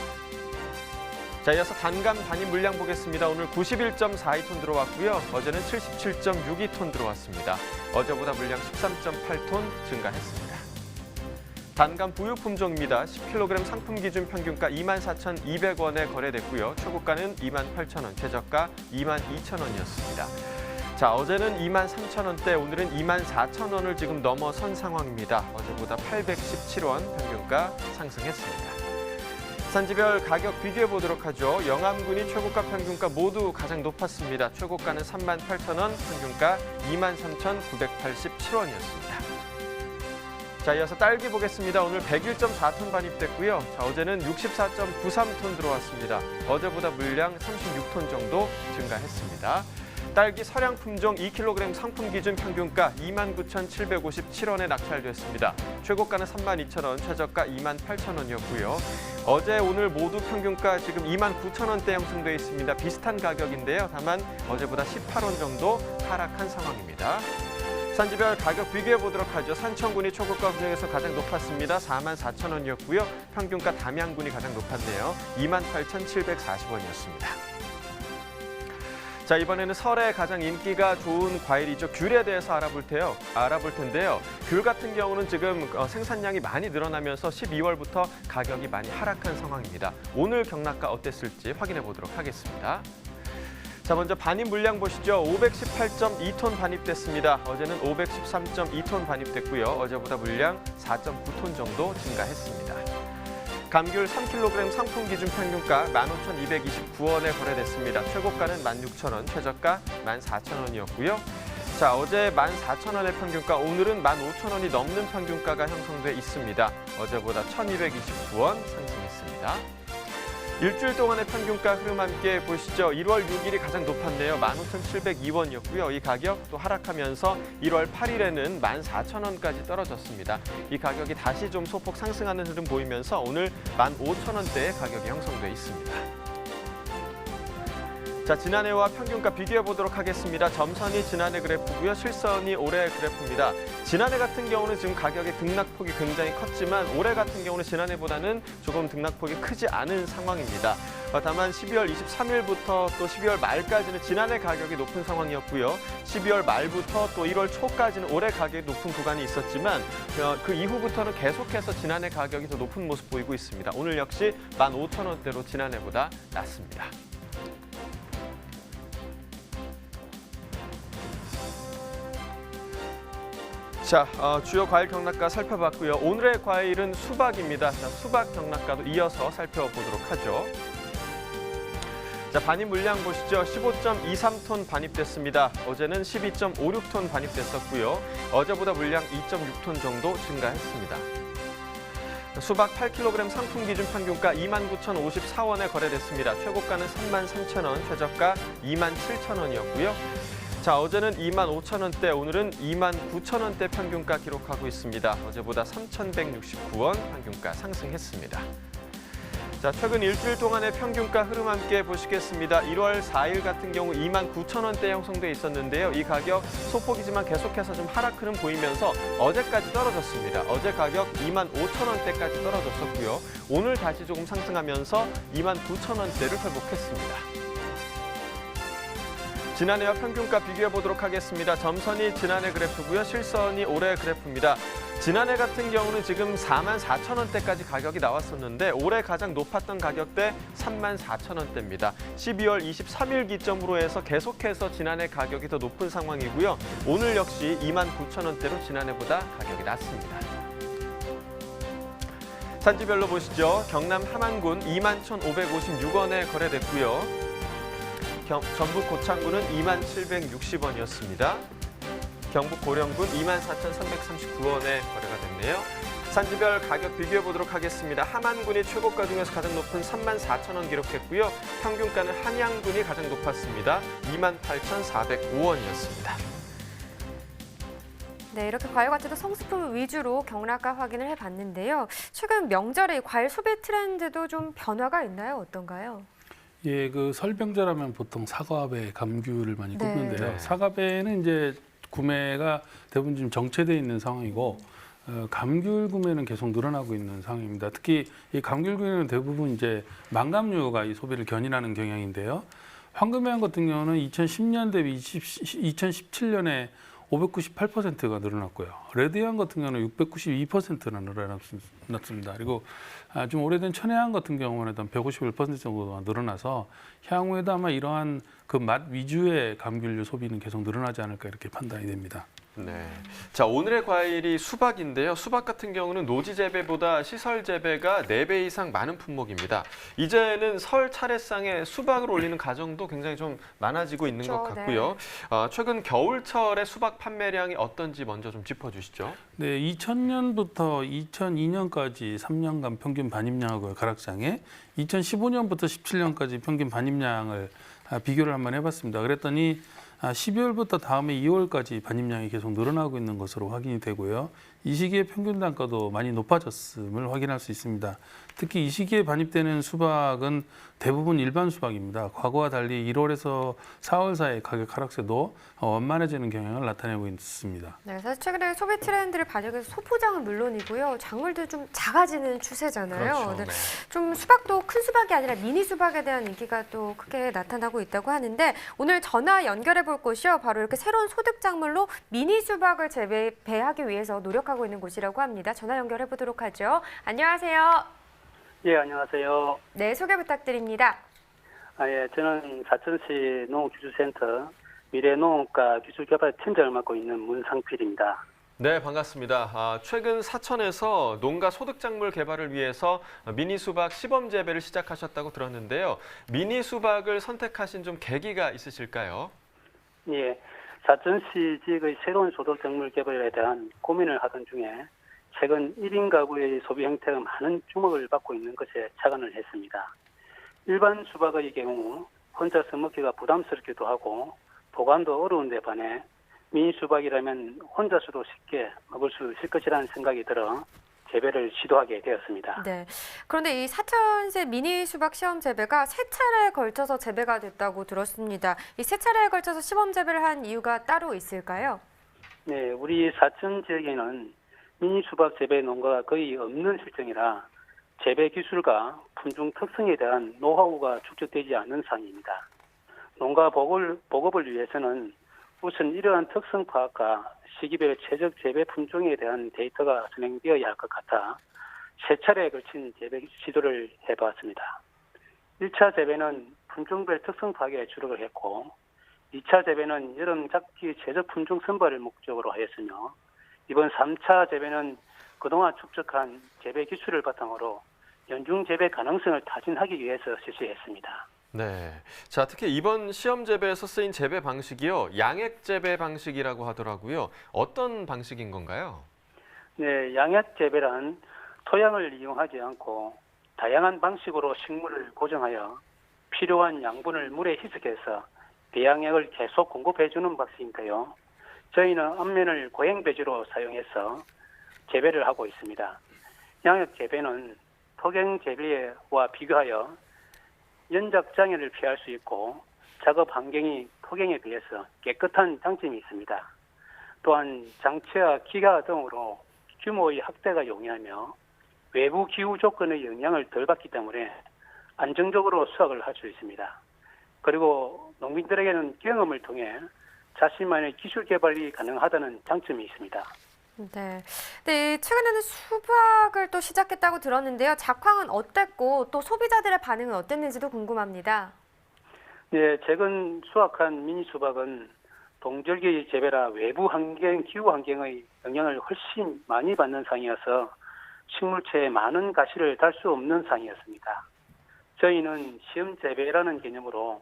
S4: 자, 이어서 단감 단위 물량 보겠습니다. 오늘 91.42톤 들어왔고요. 어제는 77.62톤 들어왔습니다. 어제보다 물량 13.8톤 증가했습니다. 단감 부유 품종입니다. 10kg 상품 기준 평균가 24,200원에 거래됐고요. 최고가는 28,000원, 최저가 22,000원이었습니다. 자, 어제는 23,000원대, 오늘은 24,000원을 지금 넘어선 상황입니다. 어제보다 817원 평균가 상승했습니다. 산지별 가격 비교해 보도록 하죠. 영암군이 최고가 평균가 모두 가장 높았습니다. 최고가는 38,000원, 평균가 23,987원이었습니다. 자, 이어서 딸기 보겠습니다. 오늘 101.4톤 반입됐고요. 자, 어제는 64.93톤 들어왔습니다. 어제보다 물량 36톤 정도 증가했습니다. 딸기 서량 품종 2kg 상품 기준 평균가 29,757원에 낙찰됐습니다. 최고가는 32,000원, 최저가 28,000원이었고요. 어제 오늘 모두 평균가 지금 29,000원대 형성돼 있습니다. 비슷한 가격인데요. 다만 어제보다 18원 정도 하락한 상황입니다. 산지별 가격 비교해 보도록 하죠. 산청군이 최고가 중에서 가장 높았습니다. 44,000원이었고요. 평균가 담양군이 가장 높았네요. 28,740원이었습니다. 자, 이번에는 설에 가장 인기가 좋은 과일이죠. 귤에 대해서 알아볼 텐데요. 귤 같은 경우는 지금 생산량이 많이 늘어나면서 12월부터 가격이 많이 하락한 상황입니다. 오늘 경락가 어땠을지 확인해 보도록 하겠습니다. 자, 먼저 반입 물량 보시죠. 518.2톤 반입됐습니다. 어제는 513.2톤 반입됐고요. 어제보다 물량 4.9톤 정도 증가했습니다. 감귤 3kg 상품 기준 평균가 15,229원에 거래됐습니다. 최고가는 16,000원, 최저가 14,000원이었고요. 자, 어제 14,000원의 평균가, 오늘은 15,000원이 넘는 평균가가 형성돼 있습니다. 어제보다 1,229원 상승했습니다. 일주일 동안의 평균가 흐름 함께 보시죠. 1월 6일이 가장 높았네요. 15,702원이었고요. 이 가격 또 하락하면서 1월 8일에는 14,000원까지 떨어졌습니다. 이 가격이 다시 좀 소폭 상승하는 흐름 보이면서 오늘 15,000원대의 가격이 형성돼 있습니다. 자, 지난해와 평균가 비교해 보도록 하겠습니다. 점선이 지난해 그래프고요. 실선이 올해 그래프입니다. 지난해 같은 경우는 지금 가격의 등락폭이 굉장히 컸지만 올해 같은 경우는 지난해보다는 조금 등락폭이 크지 않은 상황입니다. 다만 12월 23일부터 또 12월 말까지는 지난해 가격이 높은 상황이었고요. 12월 말부터 또 1월 초까지는 올해 가격이 높은 구간이 있었지만 그 이후부터는 계속해서 지난해 가격이 더 높은 모습 보이고 있습니다. 오늘 역시 15,000원대로 지난해보다 낮습니다. 자, 주요 과일 경락가 살펴봤고요. 오늘의 과일은 수박입니다. 자, 수박 경락가도 이어서 살펴보도록 하죠. 자, 반입 물량 보시죠. 15.23톤 반입됐습니다. 어제는 12.56톤 반입됐었고요. 어제보다 물량 2.6톤 정도 증가했습니다. 수박 8kg 상품 기준 평균가 29,054원에 거래됐습니다. 최고가는 33,000원, 최저가 27,000원이었고요. 자, 어제는 25,000원대, 오늘은 29,000원대 평균가 기록하고 있습니다. 어제보다 3,169원 평균가 상승했습니다. 자, 최근 일주일 동안의 평균가 흐름 함께 보시겠습니다. 1월 4일 같은 경우 29,000원대 형성돼 있었는데요. 이 가격 소폭이지만 계속해서 좀 하락 흐름 보이면서 어제까지 떨어졌습니다. 어제 가격 25,000원대까지 떨어졌었고요. 오늘 다시 조금 상승하면서 29,000원대를 회복했습니다. 지난해와 평균가 비교해 보도록 하겠습니다. 점선이 지난해 그래프고요. 실선이 올해 그래프입니다. 지난해 같은 경우는 지금 44,000원대까지 가격이 나왔었는데 올해 가장 높았던 가격대 34,000원대입니다. 12월 23일 기점으로 해서 계속해서 지난해 가격이 더 높은 상황이고요. 오늘 역시 29,000원대로 지난해보다 가격이 낮습니다. 산지별로 보시죠. 경남 함안군 21,556원에 거래됐고요. 전북 고창군은 27,60원이었습니다. 경북 고령군 24,339원에 거래가 됐네요. 산지별 가격 비교해 보도록 하겠습니다. 함안군이 최고가 중에서 가장 높은 34,000원 기록했고요. 평균가는 한양군이 가장 높았습니다. 28,405원이었습니다.
S5: 네, 이렇게 과일 과태료 성수품 위주로 경락가 확인을 해봤는데요. 최근 명절에 과일 소비 트렌드도 좀 변화가 있나요? 어떤가요?
S8: 예, 그 설병절하면 보통 사과배, 감귤을 많이
S5: 네.
S8: 꼽는데요.
S4: 네.
S8: 사과배는 이제 구매가 대부분 지금 정체돼 있는 상황이고 감귤 구매는 계속 늘어나고 있는 상황입니다. 특히 이 감귤 구매는 대부분 이제 망감류가 이 소비를 견인하는 경향인데요. 황금향 같은 경우는 2010년 대비 2017년에 598%가 늘어났고요. 레드향 같은 경우는 692%나 늘어났습니다. 그리고 좀 오래된 천혜향 같은 경우는 151% 정도가 늘어나서 향후에도 아마 이러한 그 맛 위주의 감귤류 소비는 계속 늘어나지 않을까 이렇게 판단이 됩니다.
S4: 네. 자, 오늘의 과일이 수박인데요. 수박 같은 경우는 노지 재배보다 시설 재배가 4배 이상 많은 품목입니다. 이제는 설 차례상에 수박을 올리는 가정도 굉장히 좀 많아지고 있는 것
S5: 그렇죠,
S4: 같고요. 최근 겨울철의 수박 판매량이 어떤지 먼저 좀 짚어주시죠.
S8: 네, 2000년부터 2002년까지 3년간 평균 반입량하고의 가락장에 2015년부터 17년까지 평균 반입량을 비교를 한번 해봤습니다. 그랬더니 12월부터 다음해 2월까지 반입량이 계속 늘어나고 있는 것으로 확인이 되고요. 이 시기에 평균 단가도 많이 높아졌음을 확인할 수 있습니다. 특히 이 시기에 반입되는 수박은 대부분 일반 수박입니다. 과거와 달리 1월에서 4월 사이 가격 하락세도 완만해지는 경향을 나타내고 있습니다.
S5: 네, 사실 최근에 소비 트렌드를 반영해서 소포장은 물론이고요. 작물도 좀 작아지는 추세잖아요.
S4: 그렇죠.
S5: 네.
S4: 네.
S5: 좀 수박도 큰 수박이 아니라 미니 수박에 대한 인기가 또 크게 나타나고 있다고 하는데 오늘 전화 연결해 볼 곳이요. 바로 이렇게 새로운 소득 작물로 미니 수박을 재배하기 위해서 노력하고 있는 곳이라고 합니다. 전화 연결해 보도록 하죠. 안녕하세요.
S9: 예, 안녕하세요.
S5: 네, 소개 부탁드립니다.
S9: 예, 저는 사천시 농업기술센터 미래농업과 기술개발 팀장을 맡고 있는 문상필입니다.
S4: 네, 반갑습니다. 최근 사천에서 농가 소득작물 개발을 위해서 미니 수박 시범 재배를 시작하셨다고 들었는데요. 미니 수박을 선택하신 좀 계기가 있으실까요?
S9: 예, 사천시 지역의 새로운 소득작물 개발에 대한 고민을 하던 중에 최근 1인 가구의 소비 형태가 많은 주목을 받고 있는 것에 착안을 했습니다. 일반 수박의 경우 혼자서 먹기가 부담스럽기도 하고 보관도 어려운 데 반해 미니 수박이라면 혼자서도 쉽게 먹을 수 있을 것이라는 생각이 들어 재배를 시도하게 되었습니다.
S5: 네. 그런데 이 사천시 미니 수박 시험 재배가 3차례에 걸쳐서 재배가 됐다고 들었습니다. 이 3차례에 걸쳐서 시범 재배를 한 이유가 따로 있을까요?
S9: 네, 우리 사천 지역에는 미니 수박 재배 농가가 거의 없는 실정이라 재배 기술과 품종 특성에 대한 노하우가 축적되지 않는 상황입니다. 농가 보급을 위해서는 우선 이러한 특성 파악과 시기별 최적 재배 품종에 대한 데이터가 진행되어야 할 것 같아 3차례에 걸친 재배 시도를 해보았습니다. 1차 재배는 품종별 특성 파악에 주력을 했고 2차 재배는 여름 작기 최적 품종 선발을 목적으로 하였으며 이번 3차 재배는 그동안 축적한 재배 기술을 바탕으로 연중 재배 가능성을 타진하기 위해서 실시했습니다.
S4: 네. 자, 특히 이번 시험 재배에서 쓰인 재배 방식이요. 양액 재배 방식이라고 하더라고요. 어떤 방식인 건가요?
S9: 네, 양액 재배란 토양을 이용하지 않고 다양한 방식으로 식물을 고정하여 필요한 양분을 물에 희석해서 배양액을 계속 공급해주는 방식인데요. 저희는 앞면을 고행 배지로 사용해서 재배를 하고 있습니다. 양액 재배는 토경 재배와 비교하여 연작 장애를 피할 수 있고 작업 환경이 토경에 비해서 깨끗한 장점이 있습니다. 또한 장치와 기가 등으로 규모의 확대가 용이하며 외부 기후 조건의 영향을 덜 받기 때문에 안정적으로 수확을 할 수 있습니다. 그리고 농민들에게는 경험을 통해 자신만의 기술 개발이 가능하다는 장점이 있습니다.
S5: 네. 네, 최근에는 수박을 또 시작했다고 들었는데요. 작황은 어땠고 또 소비자들의 반응은 어땠는지도 궁금합니다.
S9: 네, 최근 수확한 미니 수박은 동절기 재배라 외부 환경, 기후 환경의 영향을 훨씬 많이 받는 상이어서 식물체에 많은 가시를 달 수 없는 상이었습니다. 저희는 시험 재배라는 개념으로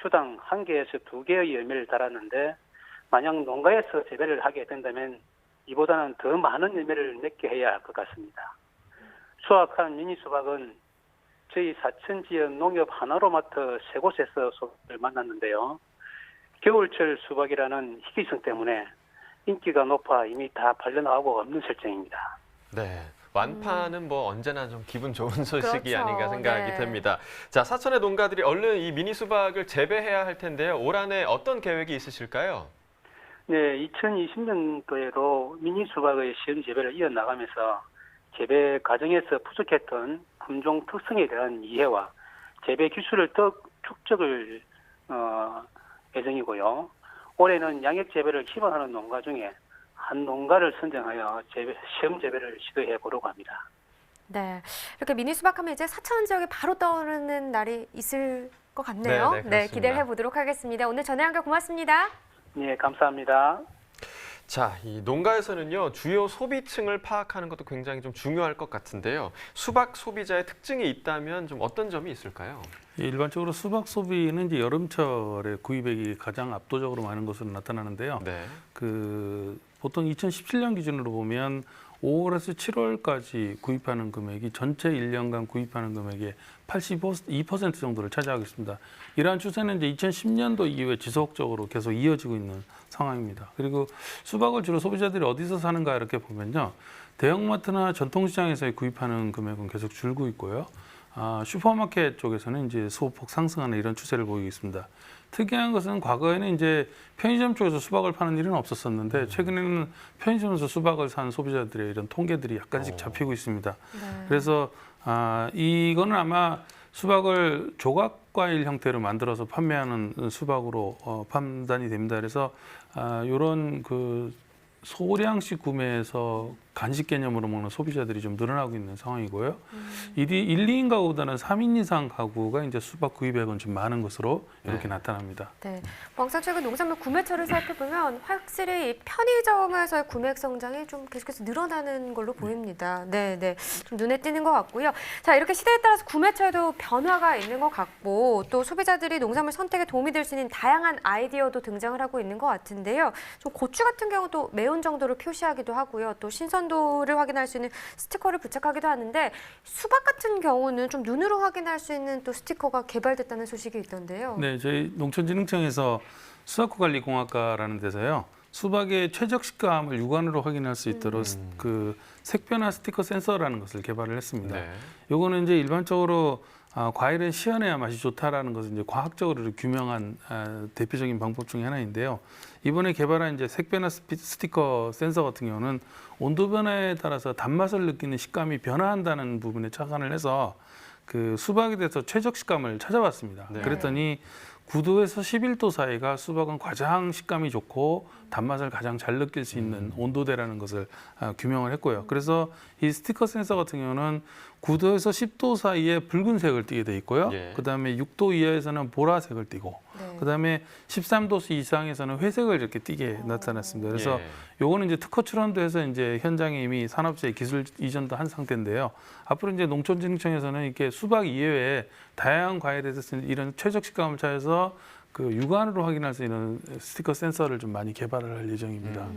S9: 주당 1개에서 2개의 열매를 달았는데 만약 농가에서 재배를 하게 된다면 이보다는 더 많은 열매를 맺게 해야 할 것 같습니다. 수확한 미니 수박은 저희 사천 지역 농협 하나로마트 세 곳에서 수박을 만났는데요. 겨울철 수박이라는 희귀성 때문에 인기가 높아 이미 다 팔려나가고 없는 실정입니다.
S4: 네. 완파는 뭐 언제나 좀 기분 좋은 소식이
S5: 그렇죠.
S4: 아닌가 생각이
S5: 네.
S4: 됩니다. 자, 사천의 농가들이 얼른 이 미니 수박을 재배해야 할 텐데요. 올 한해 어떤 계획이 있으실까요?
S9: 네, 2020년도에도 미니 수박의 시험 재배를 이어나가면서 재배 과정에서 부족했던 품종 특성에 대한 이해와 재배 기술을 더 축적을 예정이고요. 올해는 양액 재배를 희망하는 농가 중에 한 농가를 선정하여 시험 재배를 시도해 보려고 합니다.
S5: 네, 이렇게 미니 수박하면 이제 사천 지역에 바로 떠오르는 날이 있을 것 같네요.
S4: 네, 네, 그렇습니다.
S5: 기대를 해보도록 하겠습니다. 오늘 전화 연결 고맙습니다.
S9: 네, 감사합니다.
S4: 자, 이 농가에서는요, 주요 소비층을 파악하는 것도 굉장히 좀 중요할 것 같은데요. 수박 소비자의 특징이 있다면 좀 어떤 점이 있을까요?
S8: 일반적으로 수박 소비는 이제 여름철에 구입액이 가장 압도적으로 많은 것으로 나타나는데요.
S4: 네.
S8: 보통 2017년 기준으로 보면 5월에서 7월까지 구입하는 금액이 전체 1년간 구입하는 금액의 82% 정도를 차지하고 있습니다. 이러한 추세는 이제 2010년도 이후에 지속적으로 계속 이어지고 있는 상황입니다. 그리고 수박을 주로 소비자들이 어디서 사는가 이렇게 보면요. 대형마트나 전통시장에서 구입하는 금액은 계속 줄고 있고요. 슈퍼마켓 쪽에서는 이제 소폭 상승하는 이런 추세를 보이고 있습니다. 특이한 것은 과거에는 이제 편의점 쪽에서 수박을 파는 일은 없었었는데 최근에는 편의점에서 수박을 산 소비자들의 이런 통계들이 약간씩 잡히고 있습니다.
S5: 네.
S8: 그래서 이거는 아마 수박을 조각과일 형태로 만들어서 판매하는 수박으로 판단이 됩니다. 그래서 이런 그 소량씩 구매해서 간식 개념으로 먹는 소비자들이 좀 늘어나고 있는 상황이고요. 1, 2인 가구보다는 3인 이상 가구가 이제 수박 구입액은 좀 많은 것으로 이렇게 나타납니다.
S5: 네, 왕상 최근 농산물 구매처를 살펴보면 확실히 편의점에서의 구매액 성장이 좀 계속해서 늘어나는 걸로 보입니다. 네, 좀 눈에 띄는 것 같고요. 자, 이렇게 시대에 따라서 구매처에도 변화가 있는 것 같고 또 소비자들이 농산물 선택에 도움이 될 수 있는 다양한 아이디어도 등장을 하고 있는 것 같은데요. 좀 고추 같은 경우도 매운 정도를 표시하기도 하고요. 또 신선도를 확인할 수 있는 스티커를 부착하기도 하는데 수박 같은 경우는 좀 눈으로 확인할 수 있는 또 스티커가 개발됐다는 소식이 있던데요.
S8: 네, 저희 농촌진흥청에서 수확후관리공학과라는 데서요. 수박의 최적 식감을 육안으로 확인할 수 있도록 그 색변화 스티커 센서라는 것을 개발을 했습니다.
S4: 네.
S8: 요거는 이제 일반적으로 과일은 시원해야 맛이 좋다라는 것을 이제 과학적으로 규명한 대표적인 방법 중에 하나인데요. 이번에 개발한 이제 색변화 스티커 센서 같은 경우는 온도 변화에 따라서 단맛을 느끼는 식감이 변화한다는 부분에 착안을 해서 그 수박에 대해서 최적 식감을 찾아봤습니다.
S4: 네.
S8: 그랬더니 9도에서 11도 사이가 수박은 가장 식감이 좋고 단맛을 가장 잘 느낄 수 있는 온도대라는 것을 규명을 했고요. 그래서 이 스티커 센서 같은 경우는 9도에서 10도 사이에 붉은색을 띠게 돼 있고요.
S4: 예.
S8: 그다음에 6도 이하에서는 보라색을 띠고 그다음에 13도 이상에서는 회색을 이렇게 띠게 나타났습니다. 그래서 요거는 이제 특허 출원도 해서 이제 현장에 이미 산업체에 기술 이전도 한 상태인데요. 앞으로 이제 농촌진흥청에서는 이렇게 수박 이외에 다양한 과일에 대해서 이런 최적 식감을 찾아서 그 육안으로 확인할 수 있는 스티커 센서를 좀 많이 개발을 할 예정입니다.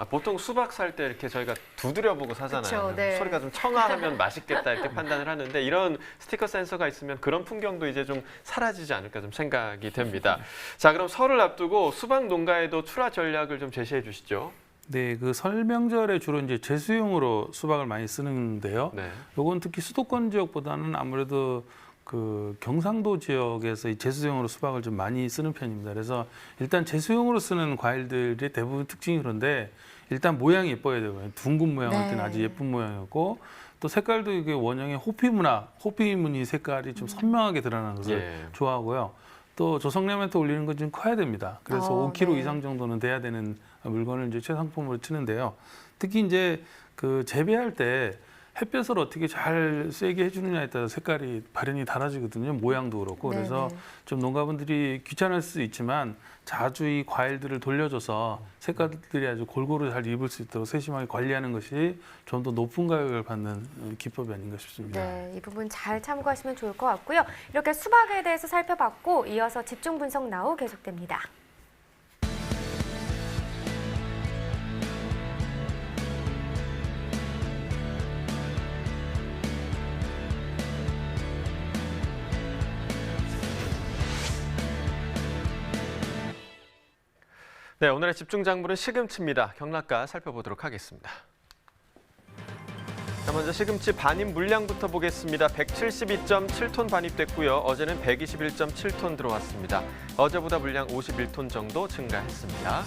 S4: 보통 수박 살 때 이렇게 저희가 두드려보고 사잖아요.
S5: 그쵸, 네.
S4: 소리가 좀 청아하면 맛있겠다 이렇게 판단을 하는데 이런 스티커 센서가 있으면 그런 풍경도 이제 좀 사라지지 않을까 좀 생각이 됩니다. 자, 그럼 설을 앞두고 수박 농가에도 출하 전략을 좀 제시해 주시죠.
S8: 네, 그 설 명절에 주로 이제 제수용으로 수박을 많이 쓰는데요.
S4: 네.
S8: 요건 특히 수도권 지역보다는 아무래도 그 경상도 지역에서 이 제수용으로 수박을 좀 많이 쓰는 편입니다. 그래서 일단 제수용으로 쓰는 과일들이 대부분 특징이 그런데 일단 모양이 예뻐야 되고요. 둥근 모양 할 때는 아주 예쁜 모양이었고 또 색깔도 이게 원형의 호피 무늬 색깔이 좀 선명하게 드러나는 것을 좋아하고요. 또 조성량한테 올리는 건 좀 커야 됩니다. 그래서 5kg 이상 정도는 돼야 되는 물건을 이제 최상품으로 치는데요. 특히 이제 그 재배할 때 햇볕을 어떻게 잘 쐬게 해주느냐에 따라 색깔이 발현이 달라지거든요. 모양도 그렇고. 그래서 좀 농가분들이 귀찮을 수 있지만 자주 이 과일들을 돌려줘서 색깔들이 아주 골고루 잘 입을 수 있도록 세심하게 관리하는 것이 좀 더 높은 가격을 받는 기법이 아닌가 싶습니다.
S5: 네, 이 부분 잘 참고하시면 좋을 것 같고요. 이렇게 수박에 대해서 살펴봤고 이어서 집중 분석 나우 계속됩니다.
S4: 네, 오늘의 집중 작물은 시금치입니다. 경락가 살펴보도록 하겠습니다. 자, 먼저 시금치 반입 물량부터 보겠습니다. 172.7톤 반입됐고요. 어제는 121.7톤 들어왔습니다. 어제보다 물량 51톤 정도 증가했습니다.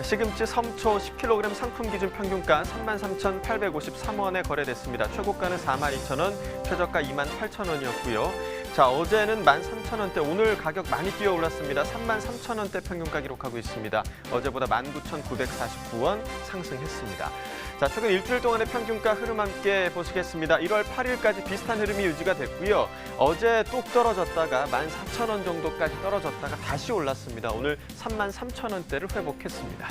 S4: 시금치 섬초 10kg 상품 기준 평균가 33,853원에 거래됐습니다. 최고가는 42,000원, 최저가 28,000원이었고요. 자, 어제는 13,000원대, 오늘 가격 많이 뛰어 올랐습니다. 33,000원대 평균가 기록하고 있습니다. 어제보다 19,949원 상승했습니다. 자, 최근 일주일 동안의 평균가 흐름 함께 보시겠습니다. 1월 8일까지 비슷한 흐름이 유지가 됐고요. 어제 뚝 떨어졌다가 14,000원 정도까지 떨어졌다가 다시 올랐습니다. 오늘 33,000원대를 회복했습니다.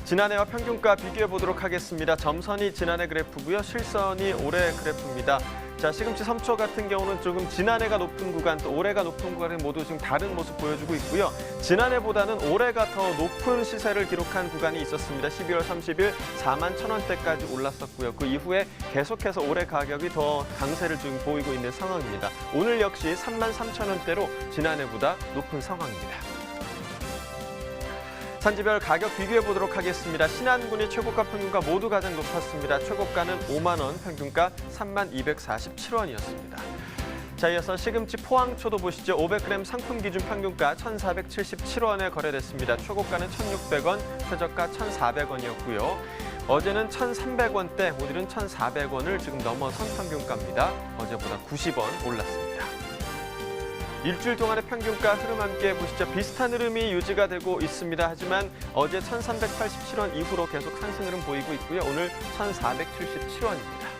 S4: 지난해와 평균가 비교해 보도록 하겠습니다. 점선이 지난해 그래프고요. 실선이 올해 그래프입니다. 자, 시금치 섬초 같은 경우는 조금 지난해가 높은 구간 또 올해가 높은 구간이 모두 지금 다른 모습 보여주고 있고요. 지난해보다는 올해가 더 높은 시세를 기록한 구간이 있었습니다. 12월 30일 41,000원대까지 올랐었고요. 그 이후에 계속해서 올해 가격이 더 강세를 지금 보이고 있는 상황입니다. 오늘 역시 33,000원대로 지난해보다 높은 상황입니다. 산지별 가격 비교해 보도록 하겠습니다. 신안군이 최고가 평균가 모두 가장 높았습니다. 최고가는 5만 원, 평균가 32,247원이었습니다. 자, 이어서 시금치 포항초도 보시죠. 500g 상품 기준 평균가 1,477원에 거래됐습니다. 최고가는 1,600원, 최저가 1,400원이었고요. 어제는 1,300원대, 오늘은 1,400원을 지금 넘어선 평균가입니다. 어제보다 90원 올랐습니다. 일주일 동안의 평균가 흐름 함께 보시죠. 비슷한 흐름이 유지가 되고 있습니다. 하지만 어제 1,387원 이후로 계속 상승 흐름 보이고 있고요. 오늘 1,477원입니다.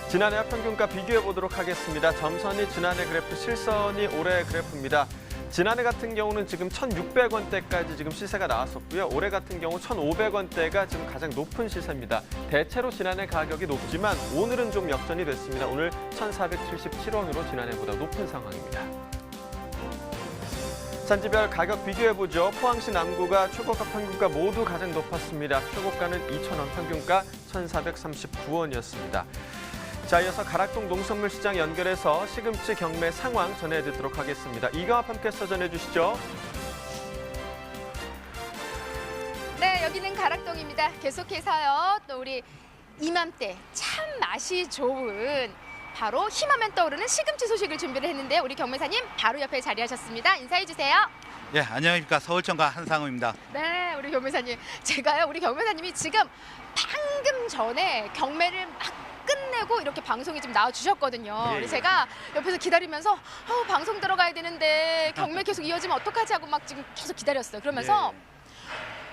S4: 지난해와 평균가 비교해 보도록 하겠습니다. 점선이 지난해 그래프, 실선이 올해 그래프입니다. 지난해 같은 경우는 지금 1,600원대까지 지금 시세가 나왔었고요. 올해 같은 경우 1,500원대가 지금 가장 높은 시세입니다. 대체로 지난해 가격이 높지만 오늘은 좀 역전이 됐습니다. 오늘 1,477원으로 지난해보다 높은 상황입니다. 산지별 가격 비교해보죠. 포항시 남구가 최고가 평균가 모두 가장 높았습니다. 최고가는 2,000원, 평균가 1,439원이었습니다. 자, 이어서 가락동 농산물시장 연결해서 시금치 경매 상황 전해드리도록 하겠습니다. 이경합 함께서 전해주시죠.
S6: 네, 여기는 가락동입니다. 계속해서요. 또 우리 이맘때 참 맛이 좋은 바로 힘하면 떠오르는 시금치 소식을 준비를 했는데요. 우리 경매사님 바로 옆에 자리하셨습니다. 인사해 주세요.
S10: 예, 안녕하십니까. 서울청가 한상우입니다.
S6: 네, 우리 경매사님. 제가요, 우리 경매사님이 지금 방금 전에 경매를 막 끝내고 이렇게 방송에 좀 나와주셨거든요. 그래서 제가 옆에서 기다리면서 방송 들어가야 되는데 경매 계속 이어지면 어떡하지 하고 막 지금 계속 기다렸어요. 그러면서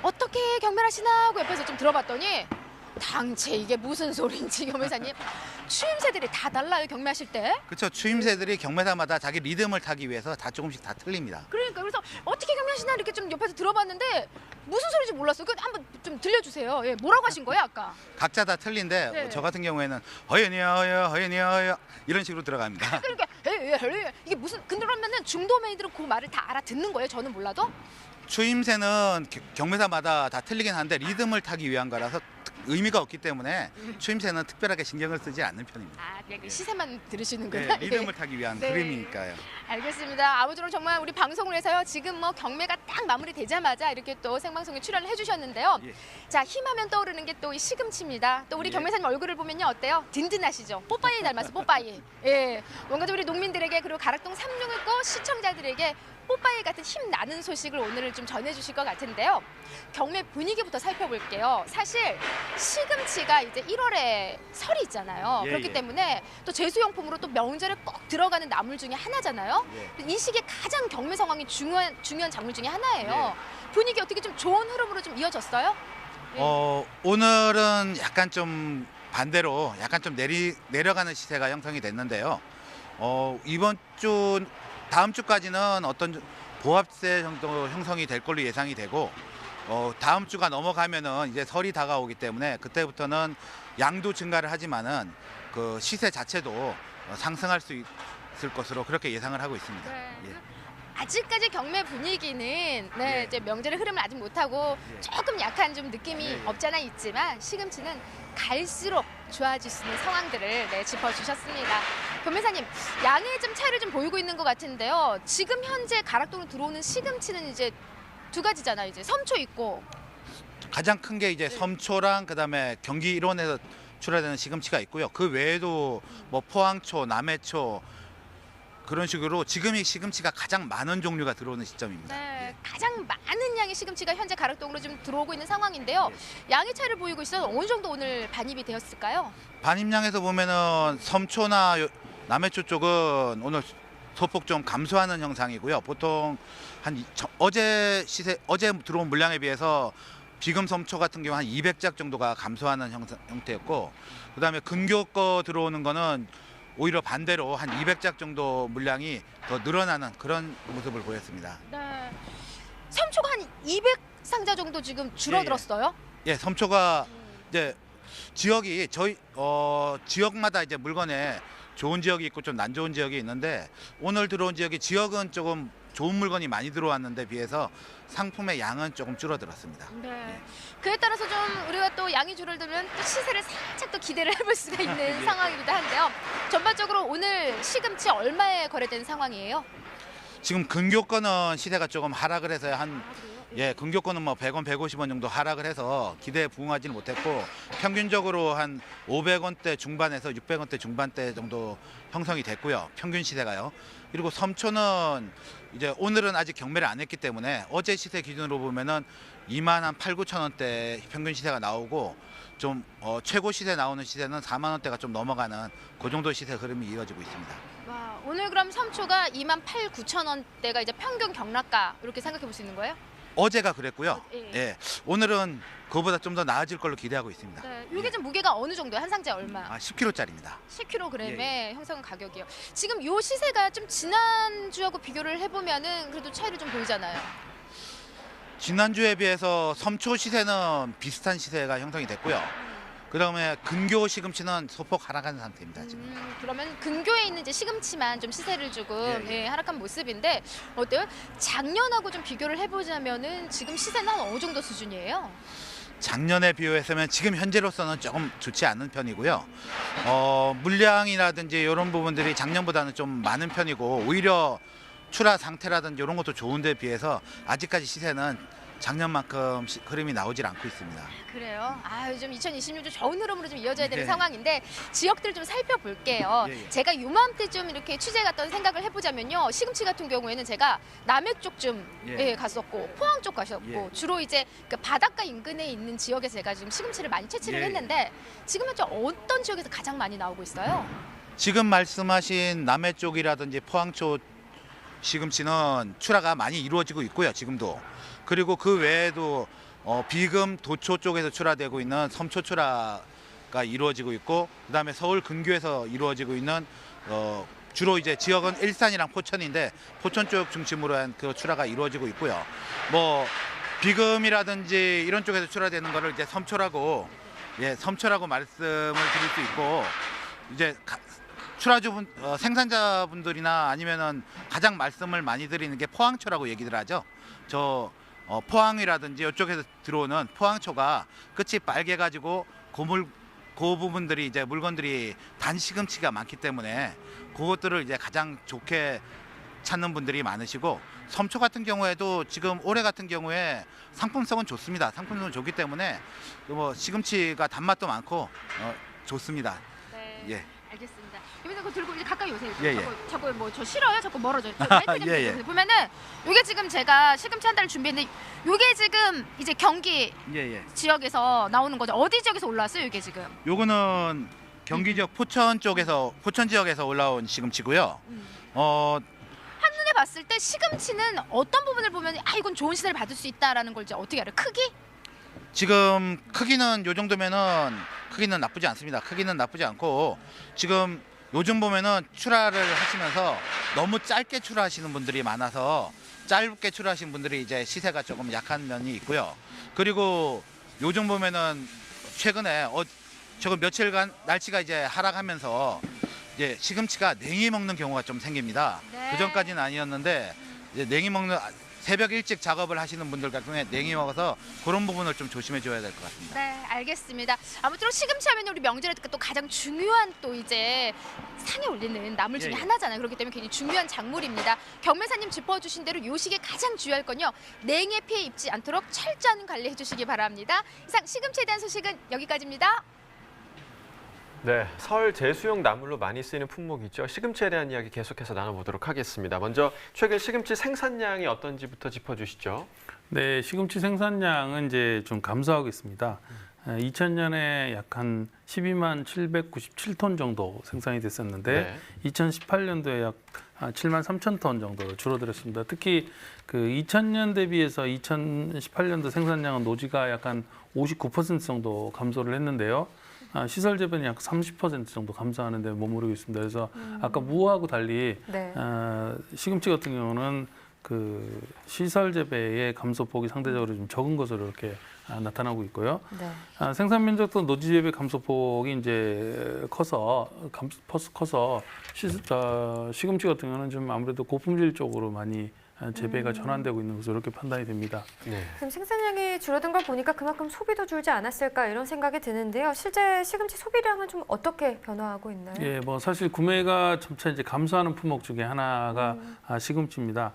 S6: 어떻게 경매를 하시나 하고 옆에서 좀 들어봤더니 당최 이게 무슨 소리인지 경매사님. 추임새들이 다 달라요, 경매하실 때?
S10: 그렇죠. 추임새들이 경매사마다 자기 리듬을 타기 위해서 다 조금씩 다 틀립니다.
S6: 그러니까 그래서 어떻게 경매하시나 이렇게 좀 옆에서 들어봤는데 무슨 소리인지 몰랐어요. 그 한번 좀 들려주세요. 예, 뭐라고 하신 거예요, 아까?
S10: 각자 다 틀린데
S6: 네.
S10: 저 같은 경우에는 허연이야 이런 식으로 들어갑니다.
S6: 그러니까 이게 무슨 근데 그러면은 중도 매니들은 그 말을 다 알아듣는 거예요? 저는 몰라도?
S10: 추임새는 경매사마다 다 틀리긴 한데 리듬을 타기 위한 거라서 의미가 없기 때문에 추임새는 특별하게 신경을 쓰지 않는 편입니다.
S6: 아, 그냥 그 시세만 들으시는구나.
S10: 네, 리듬을 타기 위한
S6: 네.
S10: 그림이니까요.
S6: 알겠습니다. 아무쪼록 정말 우리 방송을 해서요. 지금 뭐 경매가 딱 마무리되자마자 이렇게 또 생방송에 출연을 해주셨는데요.
S10: 예.
S6: 자, 힘하면 떠오르는 게 또 이 시금치입니다. 또 우리
S10: 예.
S6: 경매사님 얼굴을 보면요 어때요? 든든하시죠? 뽀빠이 닮았어, 뽀빠이. 예, 뭔가 좀 우리 농민들에게 그리고 가락동 삼룡을꽃 시청자들에게 뽀빠이 같은 힘 나는 소식을 오늘 좀 전해주실 것 같은데요. 경매 분위기부터 살펴볼게요. 사실 시금치가 이제 1월에 설이 있잖아요.
S10: 예,
S6: 그렇기
S10: 예.
S6: 때문에 또 제수용품으로 또 명절에 꼭 들어가는 나물 중에 하나잖아요.
S10: 예.
S6: 이 시기에 가장 경매 상황이 중요한 작물 중에 하나예요. 분위기 어떻게 좀 좋은 흐름으로 좀 이어졌어요?
S10: 오늘은 약간 좀 반대로 약간 좀 내려가는 시세가 형성이 됐는데요. 이번 주 다음 주까지는 어떤 보합세 정도 형성이 될 걸로 예상이 되고 다음 주가 넘어가면은 이제 설이 다가오기 때문에 그때부터는 양도 증가를 하지만은 그 시세 자체도 상승할 수 있을 것으로 그렇게 예상을 하고 있습니다.
S6: 네.
S10: 예.
S6: 아직까지 경매 분위기는 네,
S10: 예.
S6: 이제 명절의 흐름을 아직 못하고
S10: 예.
S6: 조금 약한 좀 느낌이
S10: 예, 예.
S6: 없잖아 있지만 시금치는 갈수록 좋아질 수 있는 상황들을 네, 짚어주셨습니다. 경매사님, 양의 좀 차이를 좀 보이고 있는 것 같은데요. 지금 현재 가락동으로 들어오는 시금치는 이제 두 가지잖아요. 이제 섬초 있고
S10: 가장 큰 게 이제 섬초랑 그다음에 경기 일원에서 출하되는 시금치가 있고요. 그 외에도 뭐 포항초, 남해초 그런 식으로 지금 이 시금치가 가장 많은 종류가 들어오는 시점입니다.
S6: 네,
S10: 예.
S6: 가장 많은 양의 시금치가 현재 가락동으로 좀 들어오고 있는 상황인데요. 양의 차이를 보이고 있어요. 어느 정도 오늘 반입이 되었을까요?
S10: 반입량에서 보면은 섬초나 남해초 쪽은 오늘 소폭 좀 감소하는 형상이고요. 보통 어제 들어온 물량에 비해서 비금 섬초 같은 경우 한 200작 정도가 감소하는 형태였고, 그다음에 근교 거 들어오는 거는 오히려 반대로 한 200작 정도 물량이 더 늘어나는 그런 모습을 보였습니다.
S6: 네. 섬초가 한 200상자 정도 지금 줄어들었어요?
S10: 예, 섬초가 이제 지역이 지역마다 이제 물건에 좋은 지역이 있고 좀 안 좋은 지역이 있는데 오늘 들어온 지역은 조금 좋은 물건이 많이 들어왔는데 비해서 상품의 양은 조금 줄어들었습니다.
S6: 네. 그에 따라서 좀 우리가 또 양이 줄어들면 또 시세를 살짝 또 기대를 해볼 수가 있는
S10: 예.
S6: 상황이기도 한데요. 전반적으로 오늘 시금치 얼마에 거래된 상황이에요?
S10: 지금 근교권은 시세가 조금 하락을 해서 근교권은 뭐 100원, 150원 정도 하락을 해서 기대에 부응하지는 못했고 평균적으로 한 500원대 중반에서 600원대 중반대 정도 형성이 됐고요. 평균 시세가요. 그리고 섬초는 이제 오늘은 아직 경매를 안 했기 때문에 어제 시세 기준으로 보면은 2만 한 8, 9천 원대 평균 시세가 나오고 좀 최고 시세 나오는 시세는 4만 원대가 좀 넘어가는 그 정도 시세 흐름이 이어지고 있습니다.
S6: 와, 오늘 그럼 섬초가 2만 8, 9천 원대가 이제 평균 경락가 이렇게 생각해 볼 수 있는 거예요?
S10: 어제가 그랬고요.
S6: 예.
S10: 예, 오늘은 그거보다 좀 더 나아질 걸로 기대하고 있습니다.
S6: 네. 이게 좀 무게가 어느 정도예요? 한 상자에 얼마?
S10: 10kg짜리입니다.
S6: 10kg의 형성 가격이요. 지금 요 시세가 좀 지난주하고 비교를 해보면은 그래도 차이를 좀 보이잖아요.
S10: 지난주에 비해서 섬초 시세는 비슷한 시세가 형성이 됐고요. 그다음에 근교 시금치는 소폭 하락하는 상태입니다. 지금.
S6: 그러면 근교에 있는 이제 시금치만 좀 시세를 조금
S10: 예, 예.
S6: 하락한 모습인데 어때요? 작년하고 좀 비교를 해보자면은 지금 시세는 한 어느 정도 수준이에요?
S10: 작년에 비교했으면 지금 현재로서는 조금 좋지 않은 편이고요. 물량이라든지 이런 부분들이 작년보다는 좀 많은 편이고 오히려 출하 상태라든지 이런 것도 좋은데 비해서 아직까지 시세는 작년만큼 흐름이 나오질 않고 있습니다.
S6: 그래요? 좀 2026년 좋은 흐름으로 좀 이어져야 되는
S10: 예.
S6: 상황인데 지역들 좀 살펴볼게요.
S10: 예, 예.
S6: 제가 요맘때 좀 이렇게 취재 갔던 생각을 해보자면요. 시금치 같은 경우에는 제가 남해 쪽 좀
S10: 예.
S6: 갔었고 포항 쪽 가셨고
S10: 예.
S6: 주로 이제 그 바닷가 인근에 있는 지역에 제가 지금 시금치를 많이 채취를
S10: 예, 예.
S6: 했는데 지금은 좀 어떤 지역에서 가장 많이 나오고 있어요?
S10: 지금 말씀하신 남해 쪽이라든지 포항 쪽 시금치는 출하가 많이 이루어지고 있고요. 지금도. 그리고 그 외에도 비금 도초 쪽에서 출하되고 있는 섬초 출하가 이루어지고 있고 그다음에 서울 근교에서 이루어지고 있는 주로 이제 지역은 일산이랑 포천인데 포천 쪽 중심으로 한 그 출하가 이루어지고 있고요. 뭐 비금이라든지 이런 쪽에서 출하되는 거를 이제 섬초라고 말씀을 드릴 수 있고 이제 출하주분 생산자분들이나 아니면은 가장 말씀을 많이 드리는 게 포항초라고 얘기들 하죠. 포항이라든지 이쪽에서 들어오는 포항초가 끝이 빨개가지고 그 부분들이 이제 물건들이 단시금치가 많기 때문에 그것들을 이제 가장 좋게 찾는 분들이 많으시고, 섬초 같은 경우에도 지금 올해 같은 경우에 상품성은 좋습니다. 상품성은 좋기 때문에 뭐 시금치가 단맛도 많고 좋습니다.
S6: 네.
S10: 예.
S6: 알겠습니다. 김현장 그거 들고 이제 가까이 오세요.
S10: 예, 예.
S6: 자꾸 뭐 저 싫어요? 자꾸 멀어져요.
S10: 예, 예.
S6: 보면은 요게 지금 제가 시금치 한 달을 준비했는데 요게 지금 이제 경기
S10: 예.
S6: 지역에서 나오는 거죠. 어디 지역에서 올라왔어요? 요게 지금?
S10: 요거는 경기 지역 포천 지역에서 올라온 시금치고요.
S6: 한눈에 봤을 때 시금치는 어떤 부분을 보면 이건 좋은 시세를 받을 수 있다라는 걸 이제 어떻게 알아요? 크기?
S10: 지금 크기는 요 정도면은 크기는 나쁘지 않습니다. 크기는 나쁘지 않고, 지금 요즘 보면은 출하를 하시면서 너무 짧게 출하하시는 분들이 많아서 짧게 출하하시는 분들이 이제 시세가 조금 약한 면이 있고요. 그리고 요즘 보면은 최근에 저거 며칠간 날씨가 이제 하락하면서 이제 시금치가 냉이 먹는 경우가 좀 생깁니다.
S6: 네.
S10: 그 전까지는 아니었는데 이제 냉이 먹는 새벽 일찍 작업을 하시는 분들 같은 경우에 냉이 먹어서 그런 부분을 좀 조심해 줘야 될 것 같습니다.
S6: 네, 알겠습니다. 아무쪼록 시금치 하면 우리 명절에 또 가장 중요한 또 이제 상에 올리는 나물 중에
S10: 예, 예.
S6: 하나잖아요. 그렇기 때문에 굉장히 중요한 작물입니다. 경매사님 짚어주신 대로 요식에 가장 중요할 건요, 냉에 피해 입지 않도록 철저한 관리해 주시기 바랍니다. 이상 시금치에 대한 소식은 여기까지입니다.
S4: 네, 설 제수용 나물로 많이 쓰이는 품목이죠. 시금치에 대한 이야기 계속해서 나눠보도록 하겠습니다. 먼저 최근 시금치 생산량이 어떤지부터 짚어주시죠.
S8: 네, 시금치 생산량은 이제 좀 감소하고 있습니다. 2000년에 약 한 12만 797톤 정도 생산이 됐었는데
S4: 네.
S8: 2018년도에 약 7만 3천 톤 정도 줄어들었습니다. 특히 그 2000년 대비해서 2018년도 생산량은 노지가 약간 59% 정도 감소를 했는데요. 시설 재배는 약 30% 정도 감소하는 데 머무르고 있습니다. 그래서 아까 무하고 달리
S5: 네.
S8: 시금치 같은 경우는 그 시설 재배의 감소폭이 상대적으로 좀 적은 것으로 이렇게 나타나고 있고요.
S5: 네.
S8: 생산 면적도 노지 재배 감소폭이 이제 커서 시금치 같은 경우는 좀 아무래도 고품질 쪽으로 많이 재배가 전환되고 있는 것으로 이렇게 판단이 됩니다.
S4: 네.
S5: 지금 생산량이 줄어든 걸 보니까 그만큼 소비도 줄지 않았을까 이런 생각이 드는데요. 실제 시금치 소비량은 좀 어떻게 변화하고 있나요?
S8: 예, 뭐 사실 구매가 점차 이제 감소하는 품목 중에 하나가 시금치입니다.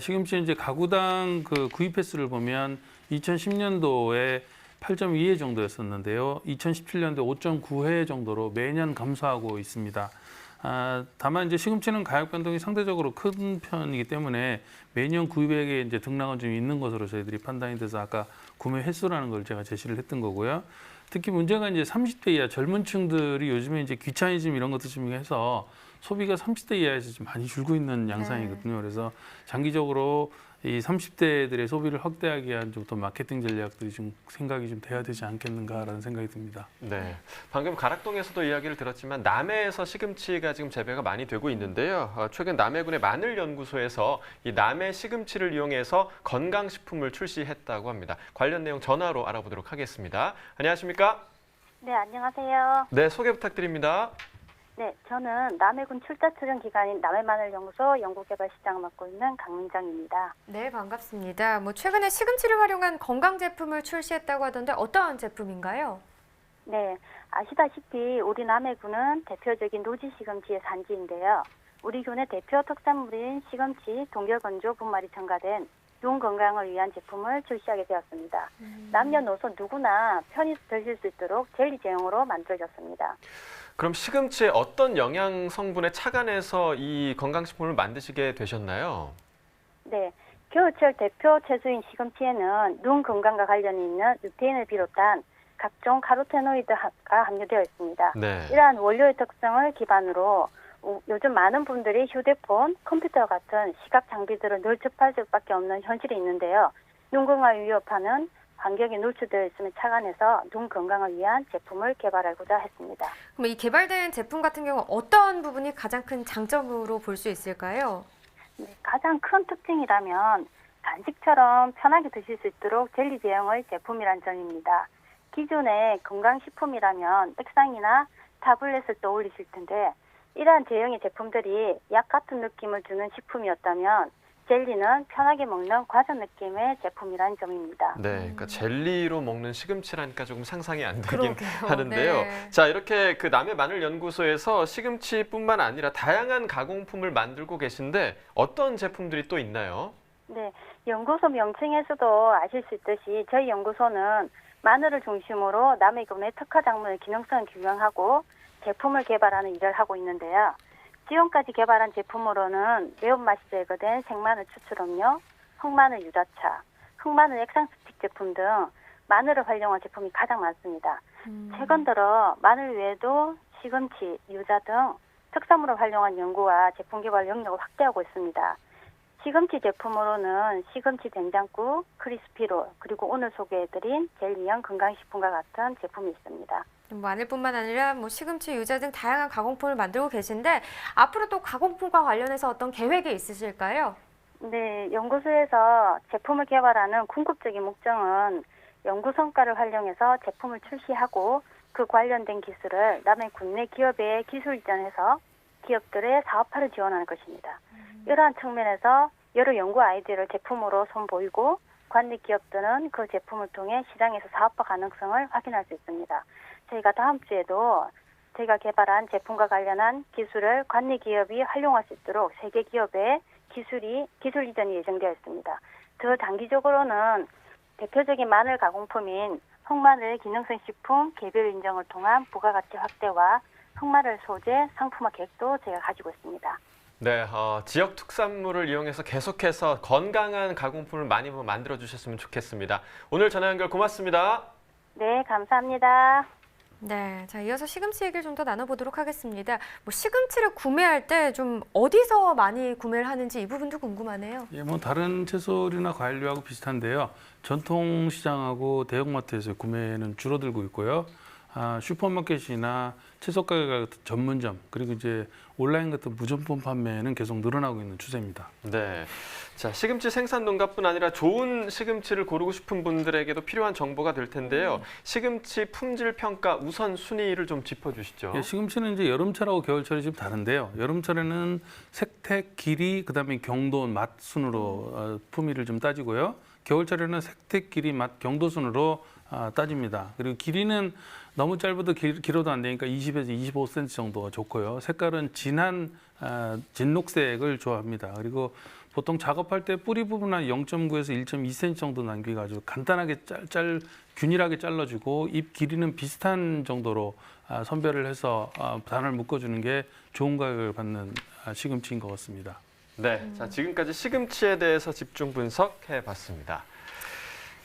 S8: 시금치 이제 가구당 그 구입 횟수를 보면 2010년도에 8.2회 정도였었는데요. 2017년도에 5.9회 정도로 매년 감소하고 있습니다. 다만 이제 시금치는 가격 변동이 상대적으로 큰 편이기 때문에 매년 구입액에 이제 등락은 좀 있는 것으로 저희들이 판단이 돼서 아까 구매 횟수라는 걸 제가 제시를 했던 거고요. 특히 문제가 이제 30대 이하 젊은 층들이 요즘에 이제 귀차니즘 이런 것도 좀 해서 소비가 30대 이하에서 좀 많이 줄고 있는 양상이거든요. 그래서 장기적으로 이 30대들의 소비를 확대하기 위한 좀 더 마케팅 전략들이 좀 생각이 좀 돼야 되지 않겠는가라는 생각이 듭니다.
S4: 네, 방금 가락동에서도 이야기를 들었지만 남해에서 시금치가 지금 재배가 많이 되고 있는데요. 최근 남해군의 마늘연구소에서 이 남해 시금치를 이용해서 건강식품을 출시했다고 합니다. 관련 내용 전화로 알아보도록 하겠습니다. 안녕하십니까?
S11: 네, 안녕하세요.
S4: 네, 소개 부탁드립니다.
S11: 네, 저는 남해군 출자 출연 기관인 남해마늘연구소 연구개발시장을 맡고 있는 강민정입니다.
S5: 네, 반갑습니다. 최근에 시금치를 활용한 건강 제품을 출시했다고 하던데 어떠한 제품인가요?
S11: 네, 아시다시피 우리 남해군은 대표적인 노지 시금치의 산지인데요. 우리 군의 대표 특산물인 시금치 동결건조 분말이 첨가된 눈 건강을 위한 제품을 출시하게 되었습니다. 남녀노소 누구나 편히 드실 수 있도록 젤리 제형으로 만들어졌습니다.
S4: 그럼 시금치에 어떤 영양 성분에 착안해서 이 건강식품을 만드시게 되셨나요?
S11: 네, 겨울철 대표 채소인 시금치에는 눈 건강과 관련이 있는 루테인을 비롯한 각종 카로테노이드가 함유되어 있습니다.
S4: 네.
S11: 이러한 원료의 특성을 기반으로 요즘 많은 분들이 휴대폰, 컴퓨터 같은 시각 장비들을 늘 접할 수밖에 없는 현실이 있는데요. 눈 건강을 위협하는 환경에 노출되어 있음을 착안해서 눈 건강을 위한 제품을 개발하고자 했습니다.
S5: 그럼 이 개발된 제품 같은 경우 어떤 부분이 가장 큰 장점으로 볼 수 있을까요?
S11: 네, 가장 큰 특징이라면 간식처럼 편하게 드실 수 있도록 젤리 제형의 제품이란 점입니다. 기존의 건강식품이라면 떡상이나 타블렛을 떠올리실 텐데 이러한 제형의 제품들이 약 같은 느낌을 주는 식품이었다면 젤리는 편하게 먹는 과자 느낌의 제품이라는 점입니다.
S4: 네, 그러니까 젤리로 먹는 시금치라니까 조금 상상이 안 되긴
S5: 그러게요.
S4: 하는데요.
S5: 네.
S4: 자, 이렇게 그 남해 마늘 연구소에서 시금치뿐만 아니라 다양한 가공품을 만들고 계신데 어떤 제품들이 또 있나요?
S11: 네, 연구소 명칭에서도 아실 수 있듯이 저희 연구소는 마늘을 중심으로 남해군의 특화 작물의 기능성을 규명하고 제품을 개발하는 일을 하고 있는데요. 지금까지 개발한 제품으로는 매운맛이 제거된 생마늘 추출 음료, 흑마늘 유자차, 흑마늘 액상 스틱 제품 등 마늘을 활용한 제품이 가장 많습니다. 최근 들어 마늘 외에도 시금치, 유자 등 특산물을 활용한 연구와 제품 개발 영역을 확대하고 있습니다. 시금치 제품으로는 시금치 된장국, 크리스피롤, 그리고 오늘 소개해드린 젤리형 건강식품과 같은 제품이 있습니다.
S5: 마늘뿐만 아니라 뭐 시금치, 유자 등 다양한 가공품을 만들고 계신데 앞으로 또 가공품과 관련해서 어떤 계획이 있으실까요?
S11: 네, 연구소에서 제품을 개발하는 궁극적인 목적은 연구 성과를 활용해서 제품을 출시하고 그 관련된 기술을 남해 국내 기업에 기술 이전해서 기업들의 사업화를 지원하는 것입니다. 이러한 측면에서 여러 연구 아이디어를 제품으로 선보이고 관내 기업들은 그 제품을 통해 시장에서 사업화 가능성을 확인할 수 있습니다. 저희가 다음 주에도 저희가 개발한 제품과 관련한 기술을 관내 기업이 활용할 수 있도록 세계 기업의 기술 이전이 예정되어 있습니다. 더 단기적으로는 대표적인 마늘 가공품인 흑마늘 기능성 식품 개별 인정을 통한 부가가치 확대와 흑마늘 소재 상품화 계획도 저희가 가지고 있습니다.
S4: 네, 지역 특산물을 이용해서 계속해서 건강한 가공품을 많이 만들어 주셨으면 좋겠습니다. 오늘 전화 연결 고맙습니다.
S11: 네, 감사합니다.
S5: 네, 자 이어서 시금치 얘기를 좀 더 나눠보도록 하겠습니다. 뭐 시금치를 구매할 때 좀 어디서 많이 구매를 하는지 이 부분도 궁금하네요.
S8: 예, 뭐 다른 채소류나 과일류하고 비슷한데요. 전통 시장하고 대형마트에서 구매는 줄어들고 있고요. 슈퍼마켓이나 채소 가게 같은 전문점 그리고 이제 온라인 같은 무점포 판매는 계속 늘어나고 있는 추세입니다.
S4: 네, 자 시금치 생산 농가뿐 아니라 좋은 시금치를 고르고 싶은 분들에게도 필요한 정보가 될 텐데요. 시금치 품질 평가 우선 순위를 좀 짚어주시죠.
S8: 예, 시금치는 이제 여름철하고 겨울철이 좀 다른데요. 여름철에는 색택, 길이, 그다음에 경도, 맛 순으로 품위를 좀 따지고요. 겨울철에는 색택, 길이, 맛, 경도 순으로 따집니다. 그리고 길이는 너무 짧아도 길어도 안 되니까 20에서 25cm 정도가 좋고요. 색깔은 진한 진녹색을 좋아합니다. 그리고 보통 작업할 때 뿌리 부분 한 0.9에서 1.2cm 정도 남겨가지고 간단하게 균일하게 잘라주고 잎 길이는 비슷한 정도로 선별을 해서 단을 묶어주는 게 좋은 가격을 받는 시금치인 것 같습니다.
S4: 네, 자 지금까지 시금치에 대해서 집중 분석해봤습니다.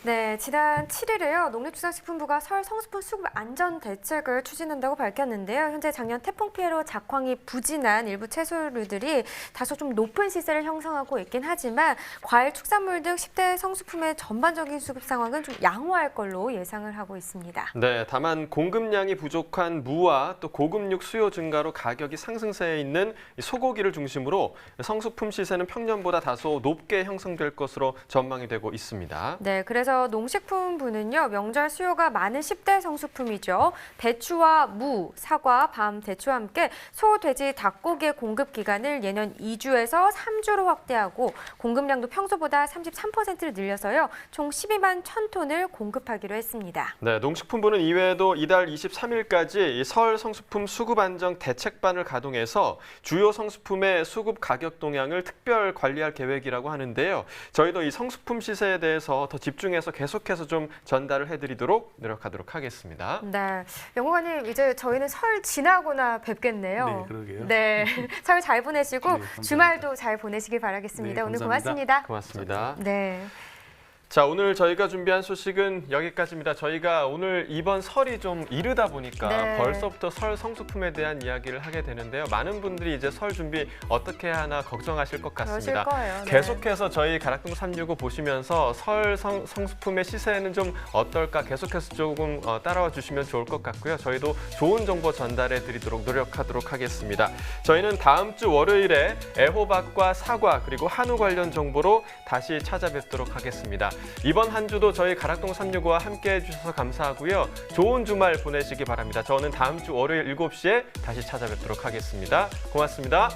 S5: 네, 지난 7일에요. 농림축산식품부가 설 성수품 수급 안전 대책을 추진한다고 밝혔는데요. 현재 작년 태풍 피해로 작황이 부진한 일부 채소류들이 다소 좀 높은 시세를 형성하고 있긴 하지만 과일, 축산물 등 10대 성수품의 전반적인 수급 상황은 좀 양호할 걸로 예상을 하고 있습니다.
S4: 네, 다만 공급량이 부족한 무와 또 고급육 수요 증가로 가격이 상승세에 있는 소고기를 중심으로 성수품 시세는 평년보다 다소 높게 형성될 것으로 전망이 되고 있습니다.
S5: 네, 그래서 농식품부는요, 명절 수요가 많은 10대 성수품이죠. 배추와 무, 사과, 밤, 대추와 함께 소, 돼지, 닭고기의 공급 기간을 예년 2주에서 3주로 확대하고 공급량도 평소보다 33%를 늘려서요, 총 12만 1,000톤을 공급하기로 했습니다.
S4: 네, 농식품부는 이외에도 이달 23일까지 설 성수품 수급 안정 대책반을 가동해서 주요 성수품의 수급 가격 동향을 특별 관리할 계획이라고 하는데요. 저희도 이 성수품 시세에 대해서 더 집중해서 계속해서 좀 전달을 해드리도록 노력하도록 하겠습니다.
S5: 네, 연구관님 이제 저희는 설 지나거나 뵙겠네요.
S8: 네, 그러게요.
S5: 네, 설 잘 보내시고
S8: 네,
S5: 주말도 잘 보내시길 바라겠습니다.
S8: 네,
S5: 오늘
S8: 감사합니다.
S5: 고맙습니다.
S4: 고맙습니다.
S5: 네.
S4: 자, 오늘 저희가 준비한 소식은 여기까지입니다. 저희가 오늘 이번 설이 좀 이르다 보니까
S5: 네.
S4: 벌써부터 설 성수품에 대한 이야기를 하게 되는데요. 많은 분들이 이제 설 준비 어떻게 하나 걱정하실 것 같습니다.
S5: 그러실 거예요. 네.
S4: 계속해서 저희 가락동 365 보시면서 설 성수품의 시세는 좀 어떨까 계속해서 조금 따라와 주시면 좋을 것 같고요. 저희도 좋은 정보 전달해 드리도록 노력하도록 하겠습니다. 저희는 다음 주 월요일에 애호박과 사과 그리고 한우 관련 정보로 다시 찾아뵙도록 하겠습니다. 이번 한 주도 저희 가락동 365와 함께해 주셔서 감사하고요. 좋은 주말 보내시기 바랍니다. 저는 다음 주 월요일 7시에 다시 찾아뵙도록 하겠습니다. 고맙습니다.